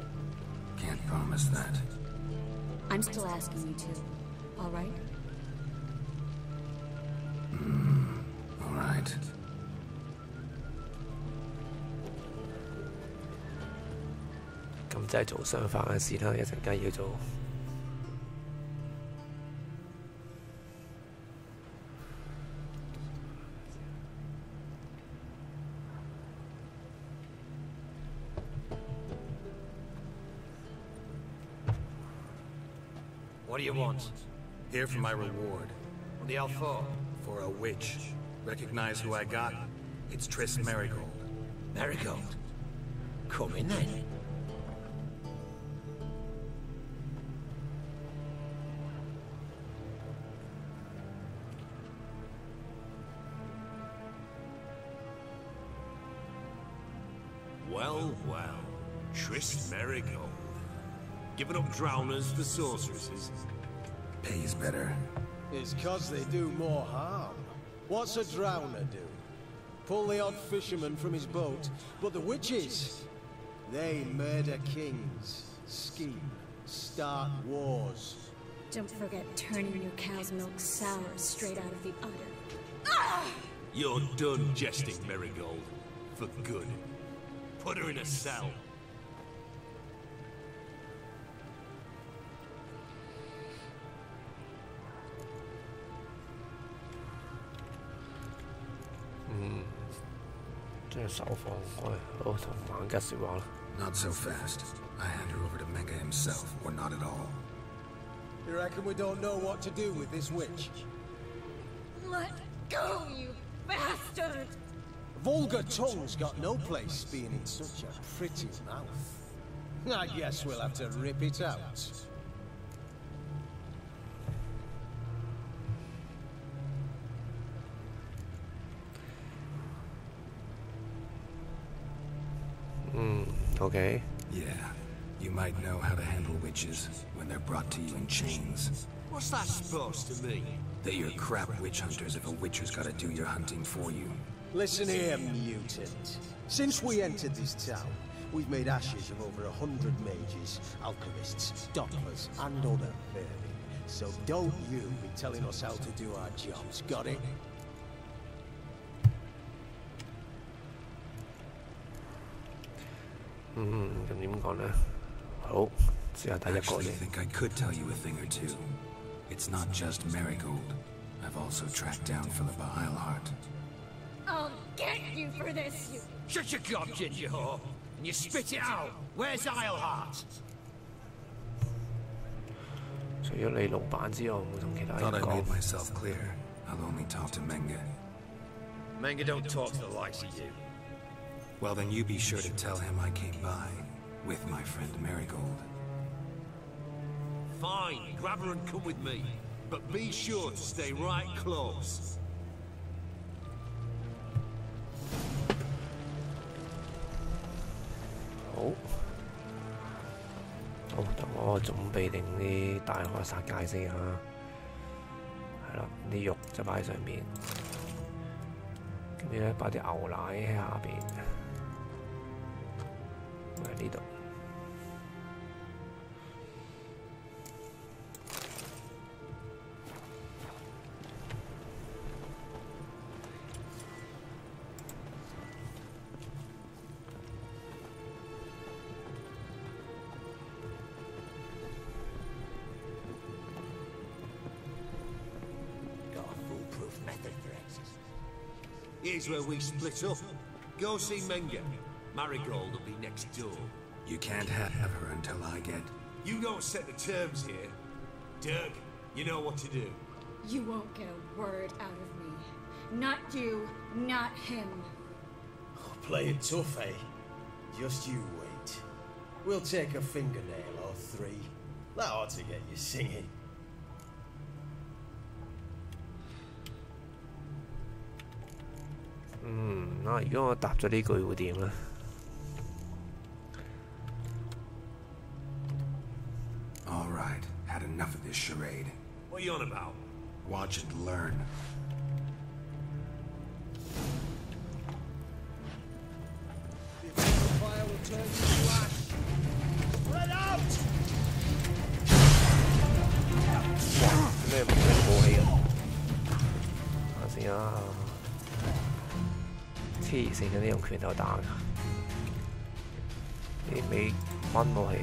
B: Can't promise that.
H: I'm still asking you to, all right?
B: All right.
A: 咁即係做相反嘅事啦，一陣間要做。
L: What do you want?
M: Here for my reward.
L: What the hell for?
M: For a witch. Recognize who I got? It's Triss Marigold.
L: Marigold? Come in then.
F: well. Triss Marigold. Giving up drowners for sorceresses.
B: Pays better.
N: It's 'cause they do more harm. What's a drowner do? Pull the odd fisherman from his boat, but the witches, they murder kings, scheme, start wars.
H: Don't forget turning your cow's milk sour straight out of the udder.
F: You're done jesting, Marigold. For good. Put her in a cell.
B: Not so fast. I hand her over to Mega himself, or not at all.
N: You reckon we don't know what to do with this witch?
H: Let go, you bastard!
N: Vulgar tongue's got no place being in such a pretty mouth. I guess we'll have to rip it out.
A: Okay.
B: Yeah, you might know how to handle witches when they're brought to you in chains.
F: What's that supposed to mean?
B: That you're crap witch hunters if a witcher's gotta do your hunting for you.
N: Listen here, mutant. Since we entered this town, we've made ashes of over 100 mages, alchemists, doctors, and other vermin. So don't you be telling us how to do our jobs, got it?
B: Actually, I think I could tell you a thing or two. It's not just Marigold. I've also tracked down Philippa Eilhart.
H: I'll get you for this, you...
L: Shut your gob, ginger whore, and you spit it out. Where's Eilhart?
B: Thought I made myself clear. I'll only talk to Menge.
L: Menge don't talk to the likes of you.
B: Well, then you be sure to tell him I came by with my friend Marigold.
F: Fine, grab her and come with me. But be sure to stay right close.
A: Oh. 好，等我準備定啲大開殺戒先嚇，係啦，啲肉就擺喺上面，跟住咧擺啲牛奶喺下邊，喺呢度。
F: Here's where we split up. Go see Menge. Marigold will be next door.
B: You can't have her until I get...
F: You don't set the terms here. Dirk, you know what to do.
H: You won't get a word out of me. Not you, not him.
N: Play it tough, eh? Just you wait. We'll take a fingernail or three. That ought to get you singing.
A: All
B: right, had enough of this charade.
F: What are you on about?
B: Watch and learn.
N: The fire will turn you to ash. Spread out!
A: 咩武器啊？睇下先啊！黐線嘅呢用拳頭打㗎，啲美軍武器。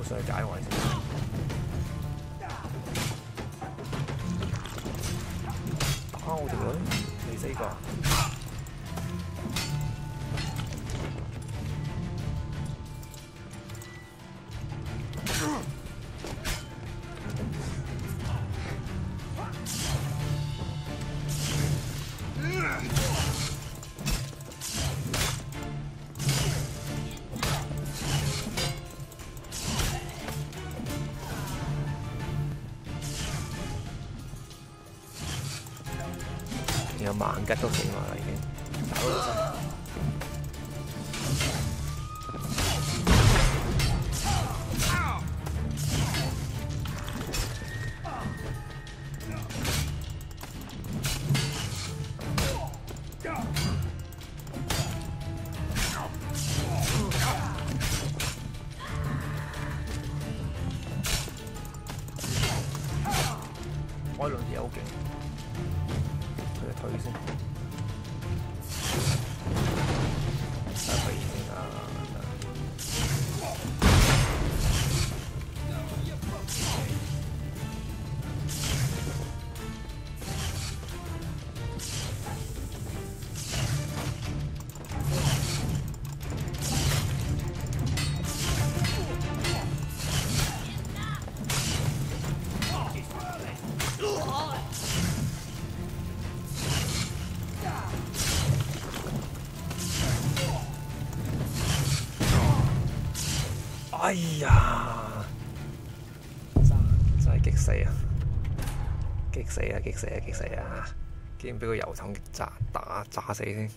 A: 上去解圍先。打我條女，未死過。有萬吉都死埋啦，已經打到晒。開輪嘢好勁。退先，睇下佢先啊！哎呀！真係激死啊！激死啊！激死啊！激死啊！竟然俾個油桶炸死先。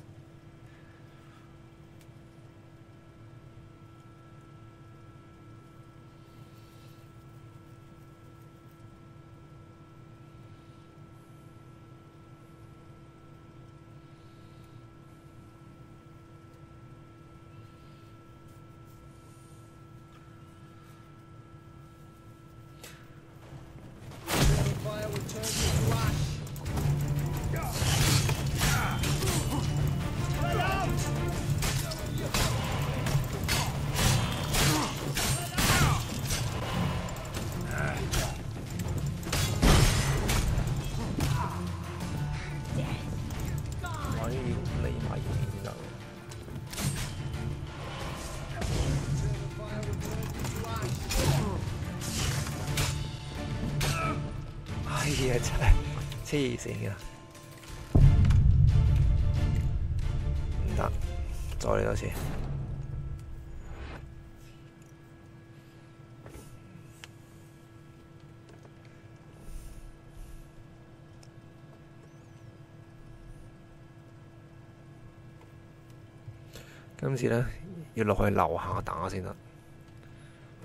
A: 真係黐線㗎，唔得，再嚟多次。今次呢，要落去樓下打先得，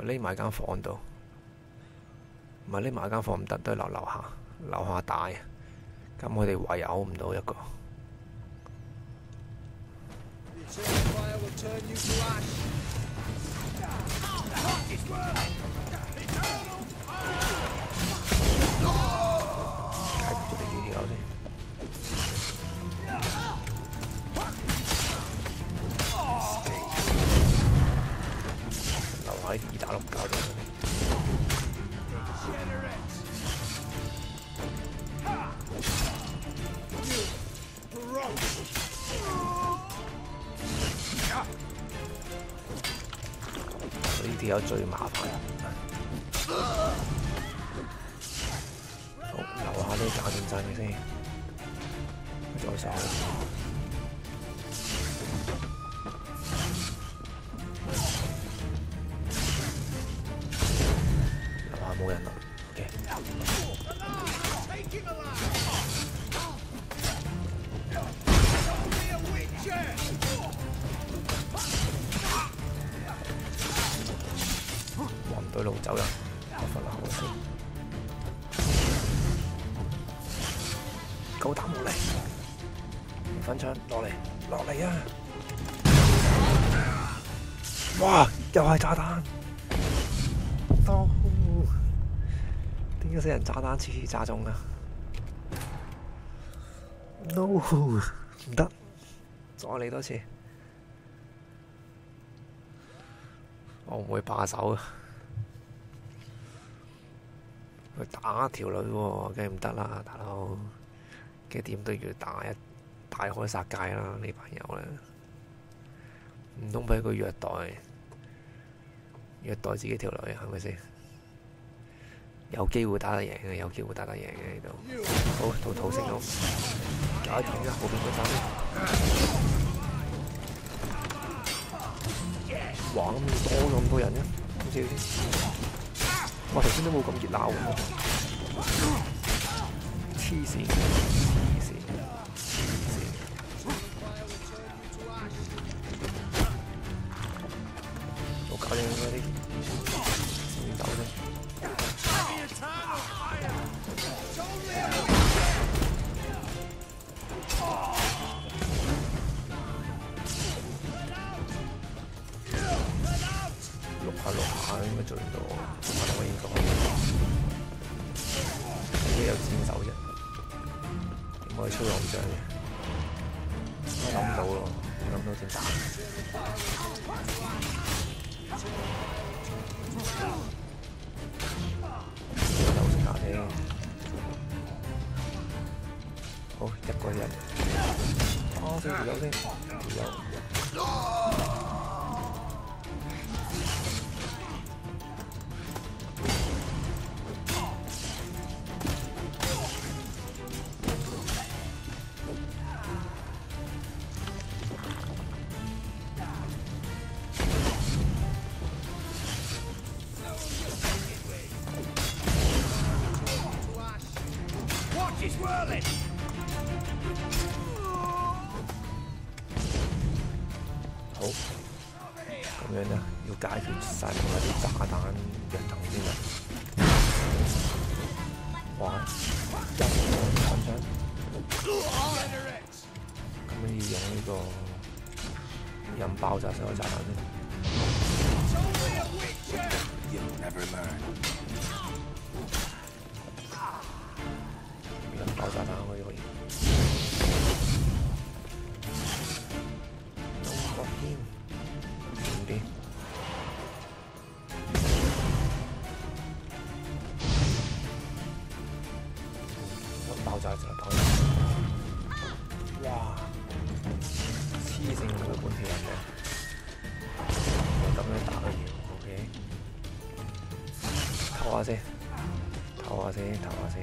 A: 匿埋間房度，唔係匿埋間房唔得，都係樓下。樓下大，咁我哋唯有唔到一個。解決咗呢條先。樓下呢2打6搞咗。呢條友最麻煩。好，樓下都搞掂晒佢先，再上。樓下冇人啦 ，OK。黃對路走人，我瞓下好先。夠膽落嚟，粉槍落嚟啊！哇！又係炸彈，都點解死人炸彈次次炸中啊 ？No， 唔得，再嚟多次。我唔會罷手啊！去打條女喎，梗係唔得啦，大佬。嘅點都要大開殺戒啦！呢班友咧，唔通俾佢虐待自己條女係咪先？有機會打得贏嘅，有機會打得贏嘅呢度。好，到土城咯，搞掂啦！後邊嗰陣，哇咁多咗咁多人嘅，好似哇頭先都冇咁熱鬧喎，黐線！我搞掂嗰啲先走先。碌下應該做唔到，我應該自己有箭手啫，點可以吹浪仗嘅？諗唔到咯，諗到點打？休息下先。好，一個人。先條友先，條友。好，咁樣咧要解決晒同埋啲炸彈藥筒先啦。哇！一個噴槍，咁要用呢個引爆炸所有炸彈先。引爆炸彈可以。點？爆炸就係爆炸！哇！黐線佢半條人嘅，咁樣打佢要 OK。唞下先，唞下先，唞下先，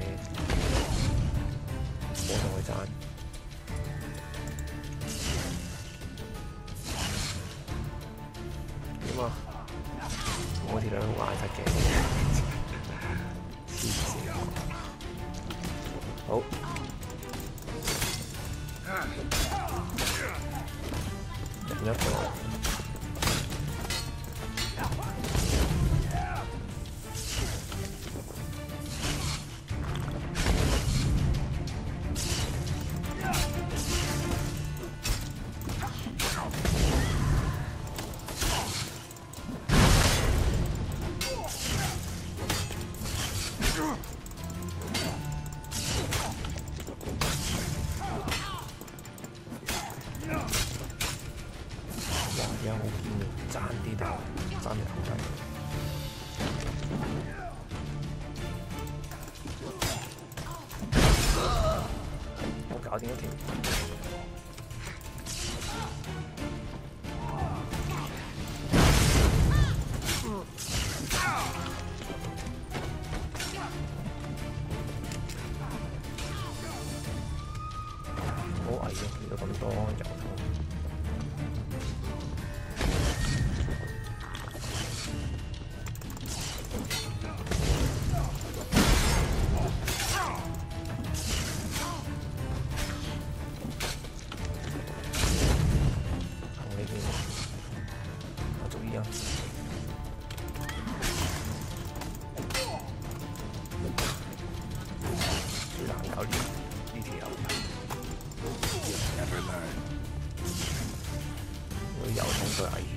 A: 唔好同佢爭。點啊？我條女好捱得嘅，黐線！好。一個。有冇見爭啲頭，爭啲頭仔。我搞掂一條。好危險，見到咁多油桶。最難搞呢條友，我油桶最危險。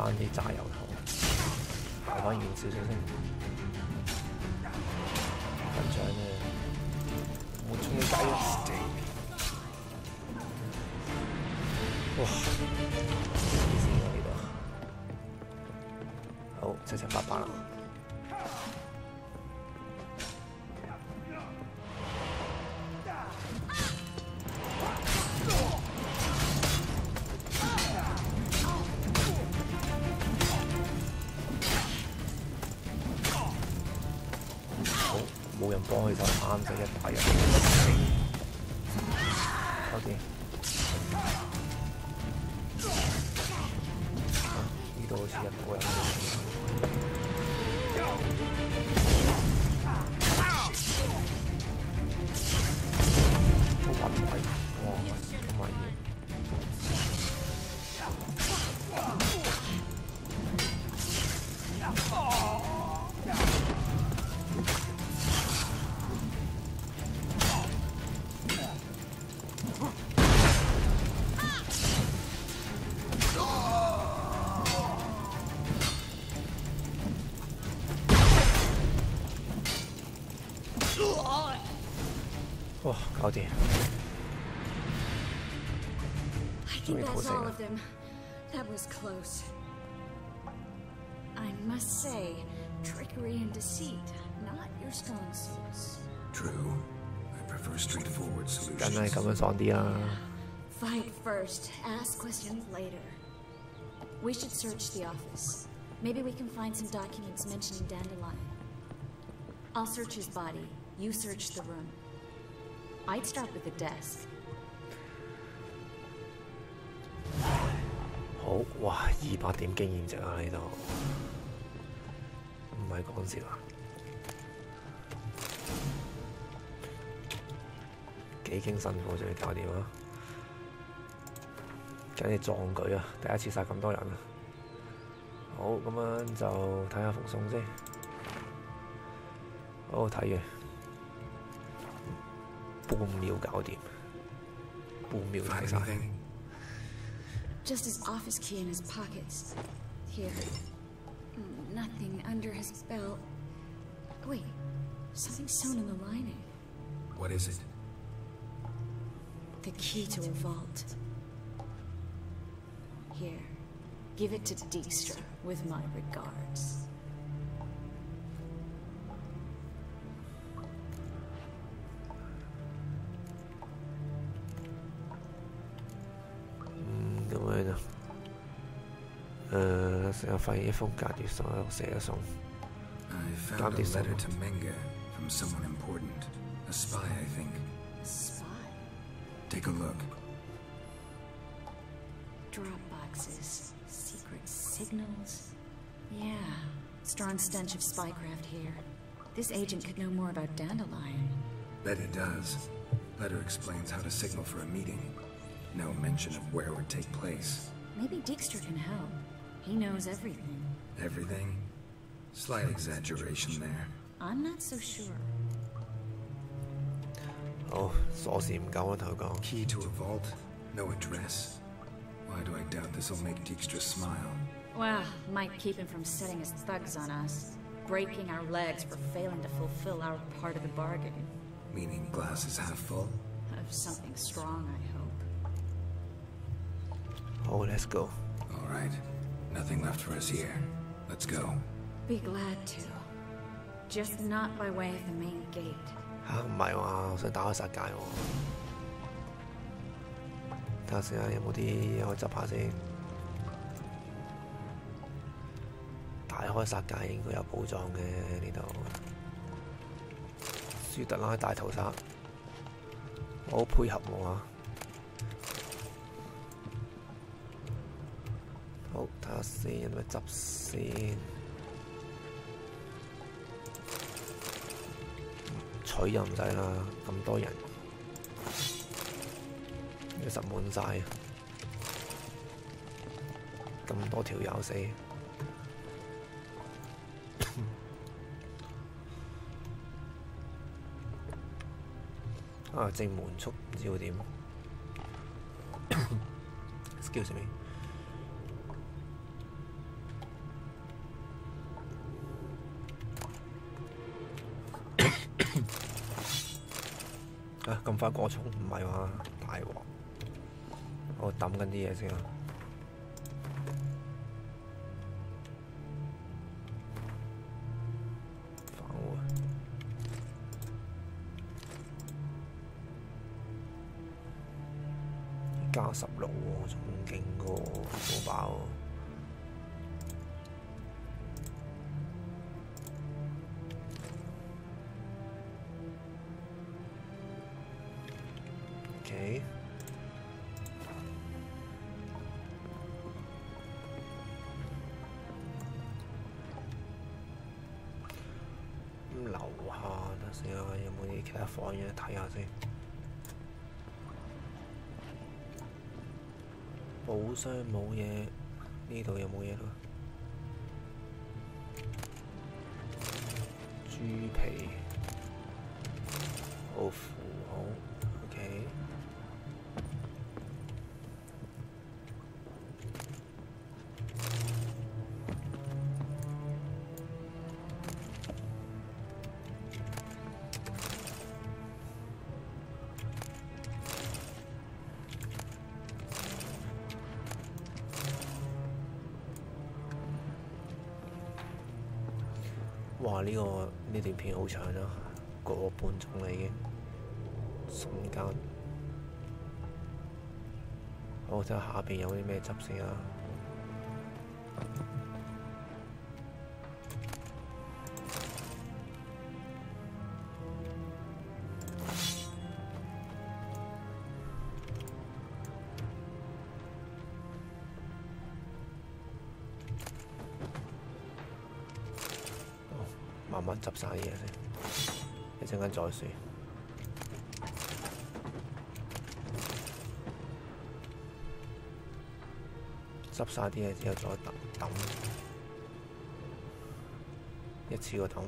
A: 翻啲炸油頭，排翻遠少少先。緊張咧，冇衝雞啊！哇！黐線喎呢度。好，778啦。冇人幫佢就啱死一打人，搞掂。呢度好似人冇人。好暈位，哇！咁危險。哇！搞掂。
H: I think that's all of them. That was close. I must say, trickery and deceit, not your strong suits.
B: True. I prefer straightforward solutions.
A: 梗係咁樣爽啲啦。
H: Fight first, ask questions later. We should search the office. Maybe we can find some documents mentioning Dandelion. I'll search his body. You search the room. I'd start with the desk.
A: 好，哇！200點經驗值啊呢度，唔係講笑啊！幾經辛苦終於搞掂啦！簡直壯舉啊！第一次殺咁多人啊！好，咁樣就睇下奉送先。好睇嘅，半秒搞掂，半秒睇晒。
H: Just his office key in his pockets. Here. Nothing under his belt. Wait, something sewn in the lining.
B: What is it?
H: The key to a vault. Here, give it to Dijkstra with my regards.
B: I found a letter to Menga from someone important. A spy, I think.
H: A spy?
B: Take a look.
H: Drop boxes, secret signals. Yeah, strong stench of spycraft here. This agent could know more about Dandelion.
B: Bet it does. Letter explains how to signal for a meeting. No mention of where it would take place.
H: Maybe Dijkstra can help. He knows everything.
B: Everything? Slight exaggeration there.
H: I'm not so sure.
A: Oh, 鎖匙唔夠啊，頭講。
B: Key to a vault? No address? Why do I doubt this will make Dijkstra smile?
H: Well, might keep him from setting his thugs on us. Breaking our legs for failing to fulfill our part of the bargain.
B: Meaning glass is half full?
H: Of something strong, I hope.
A: Oh, let's go.
B: All right. Nothing left for us here. Let's go.
H: Be glad to. Just not by way of the main gate.
A: 嚇唔係話我想打開殺戒喎，睇下先啊，有冇啲嘢可以執下先。大開殺戒應該有寶藏嘅呢度。舒特拉大屠殺，我好配合我啊！好，睇下先有咩執先。取又唔使啦，咁多人，其實滿晒，咁多條友死。啊，正門速唔知會點？Excuse me。啊，咁快過重唔係話大鑊，我抌緊啲嘢先啊。返回加16喎，仲勁過好飽喎。OK。咁樓下等先啊，有冇啲其他房嘢睇下先。寶箱冇嘢，呢度有冇嘢咯？豬皮，好符號 ，OK。哇！呢段片好長啊，個半鐘啦已經，瞬間。好，睇下下邊有啲咩執先啊。慢慢執晒啲嘢先，一陣間再算。執晒啲嘢之後再抌，一次過抌。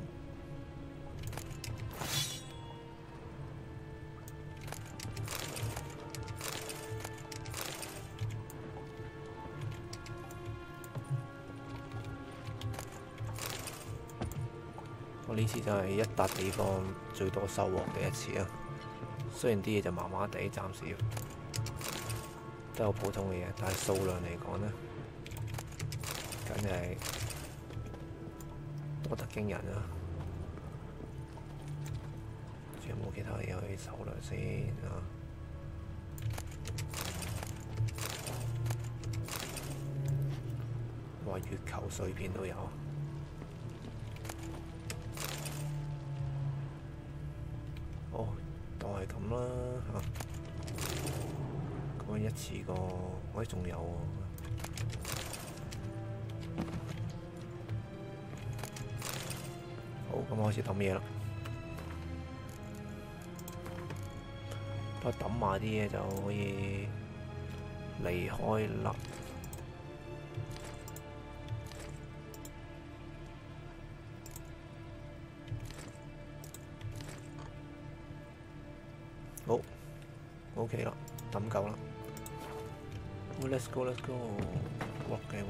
A: 我呢次就係一笪地方最多收穫嘅一次啊！雖然啲嘢就麻麻地，暫時都有普通嘅嘢，但係數量嚟講呢，梗係多得驚人啊！仲有冇其他嘢可以搜量先啊？哇！月球碎片都有。哦，當係咁啦嚇，咁樣一次過，喂仲有喎。好，咁開始抌嘢啦。不過抌埋啲嘢就可以離開啦。好 ，OK 啦，抌夠啦。Let's go， work 嘅喎。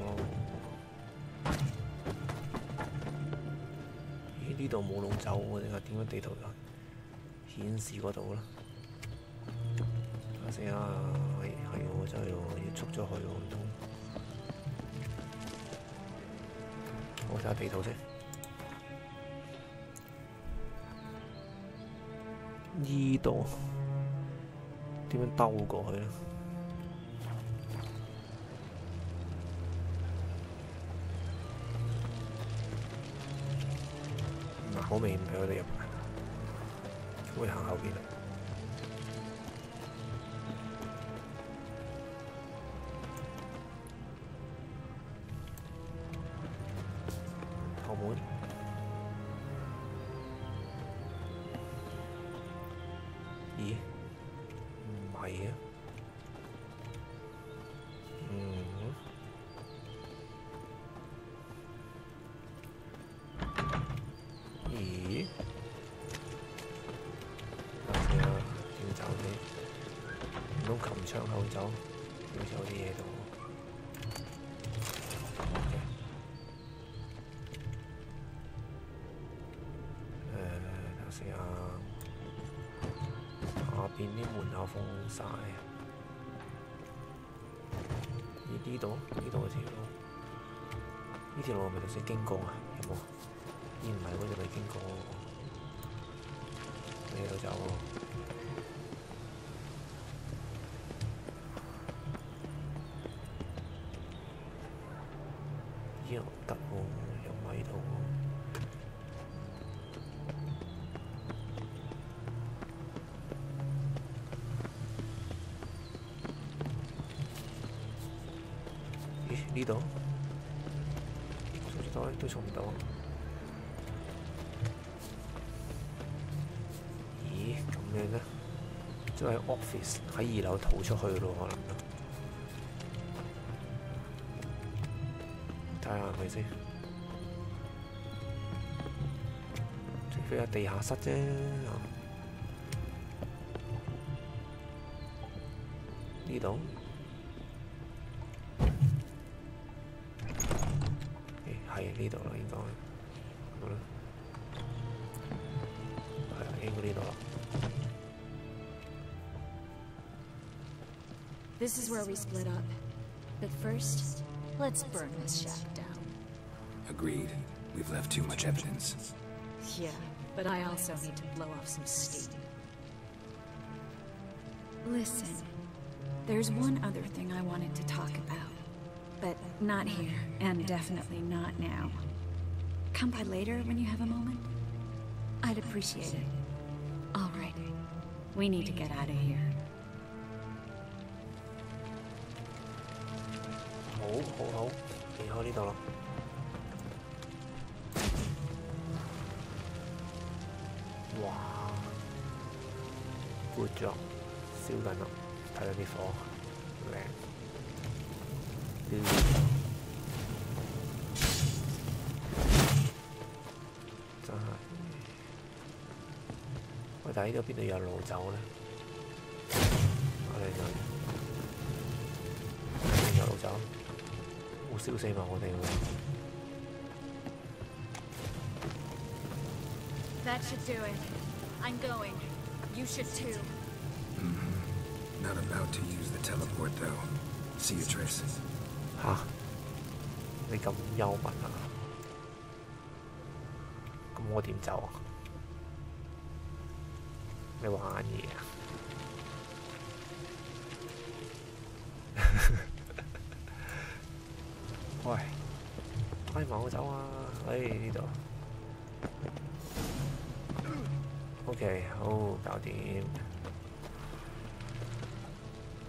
A: 咦？呢度冇路走喎，定係點樣地圖顯示嗰度啦？睇下先啊，係喎，真係喎，要捉咗佢喎，唔通？我睇下地圖先。呢度。點樣兜過去咧？唔係好明顯唔俾我哋入嚟，會行後邊啦。後門。咦？唔係啊，咦？等先啊，點走先？唔通擒窗口走？好似有啲嘢度。等先啊。下邊啲門口封晒。咦？呢度條路，呢條路係咪頭先經過啊？有冇？咦，唔係喎，就未經過喎。呢度走喎。咦？又唔得喎，有米度喎。呢度送唔到，都送唔到。咦？咁樣呢？即係 office 喺2樓逃出去咯，可能。睇下係咪先？除非係地下室啫。呢度。係呢度啦，應該好啦，係啊，應該呢度啦。
H: This is where we split up. But first, let's burn this shack down.
B: Agreed. We've left too much evidence.
H: Yeah, but I also need to blow off some steam. Listen, there's one other thing I wanted to talk about. But not here, and definitely not now. Come by later when you have a moment? I'd appreciate it. All right. We need to get out of here.
A: 好，離開呢度啦。哇 ！Good job， 燒緊啦，睇到啲火，靚。真係，喂！但係呢度邊度有路走咧？我哋就有路走，冇燒死埋我哋喎。
H: That should do it. I'm going. You should too.
B: Not about to use the teleport though. See you, Trace.
A: 吓？你咁幽默啊？咁我點走啊？你玩嘢啊？喂，快埋我走啊！呢度。OK， 好，搞掂。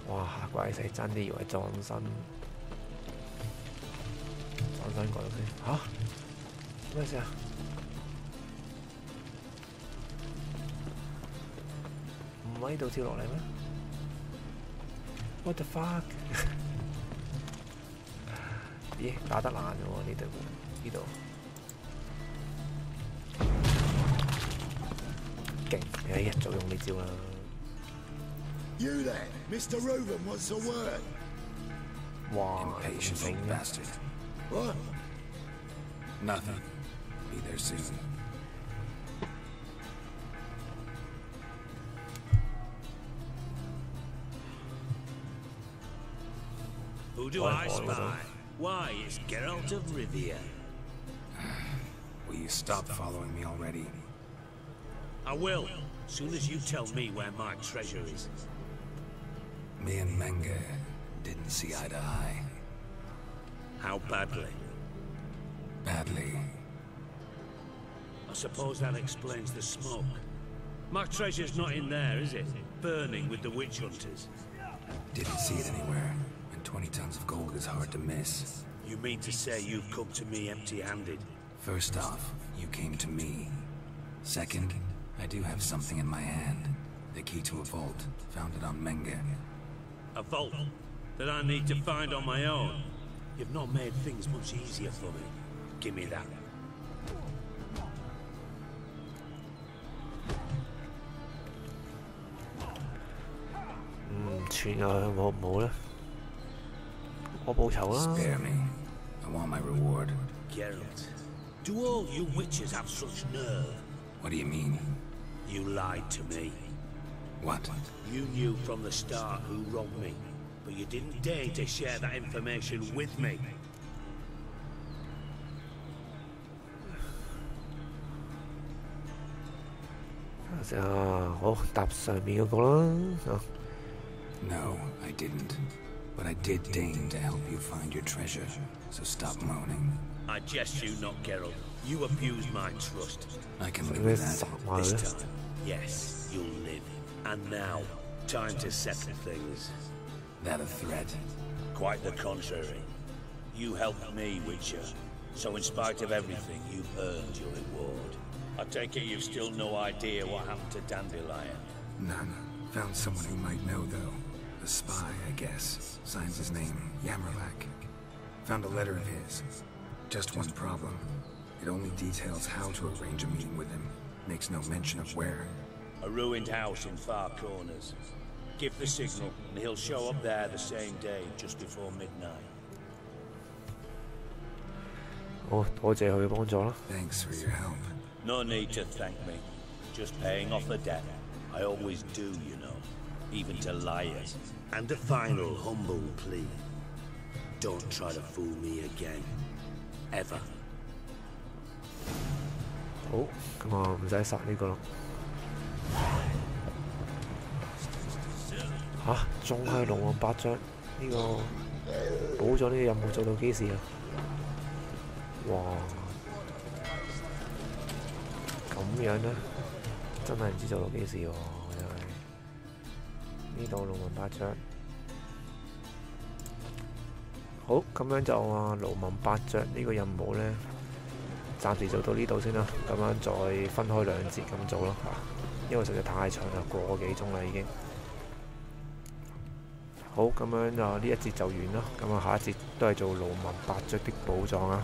A: 哇！怪死，爭啲以為撞身過咗先。吓？咩事啊？唔喺度跳落嚟咩 ？What the fuck？ 咦，打得爛嘅喎呢度。勁，你一早用呢招啦。
F: You there, Mr. Reuben wants a word.
A: 哇，
B: Impatient old bastard.
F: What?
B: Nothing. Be there soon.
G: Who do I spy? Why, it's Geralt of Rivia.
B: Will you stop following me already?
G: I will, soon as you tell me where my treasure is.
B: Me and Menge didn't see eye to eye.
G: How badly?
B: Badly.
G: I suppose that explains the smoke. My treasure's not in there, is it? Burning with the witch hunters.
B: Didn't see it anywhere. And 20 tons of gold is hard to miss.
G: You mean to say you've come to me empty-handed?
B: First off, you came to me. Second, I do have something in my hand. The key to a vault, founded on Menge.
G: A vault that I need to find on my own. You've not made things much easier for me. Give me that.
B: Spare me. I want my reward.
G: Geralt, do all you witches have such nerve?
B: What do you mean?
G: You lied to me.
B: What?
G: You knew from the start who robbed me, but you didn't deign to share that information with me.
A: 好，搭上面嗰個啦。
B: No, I didn't. But I did deign to help you find your treasure, so stop moaning.
G: I jest you not, Geralt. You abused my trust.
B: I can live with that.
G: This time, yes, you'll live. And now, time to settle things.
B: That a threat?
G: Quite the contrary. You helped me, Witcher. So in spite of everything, you've earned your reward. I take it you've still no idea what happened to Dandelion?
B: None. Found someone who might know, though. A spy, I guess. Signs his name, Yammerlak. Found a letter of his. Just one problem. It only details how to arrange a meeting with him. Makes no mention of where.
G: A ruined house in Far Corners. Give the signal, and he'll show up there the same day, just before midnight.
A: 好，多謝佢嘅幫助啦。
B: Thanks for your help.
G: No need to thank me. Just paying off a debt. I always do, you know. Even to liars. And a final humble plea. Don't try to fool me again. Ever.
A: 好，咁啊唔使殺呢個咯。嚇，仲係龍王伯爵呢個補咗呢個任務做到幾時啊？哇！咁樣咧，真係唔知做到幾時喎，真係。呢度龍王伯爵，好，咁樣就話龍王伯爵呢個任務咧，暫時做到呢度先啦。咁樣再分開兩節咁做咯嚇，因為實在太長啦，個幾鐘啦已經。好，咁樣就呢一節就完啦。咁啊，下一節都係做龍王伯爵的寶藏啊。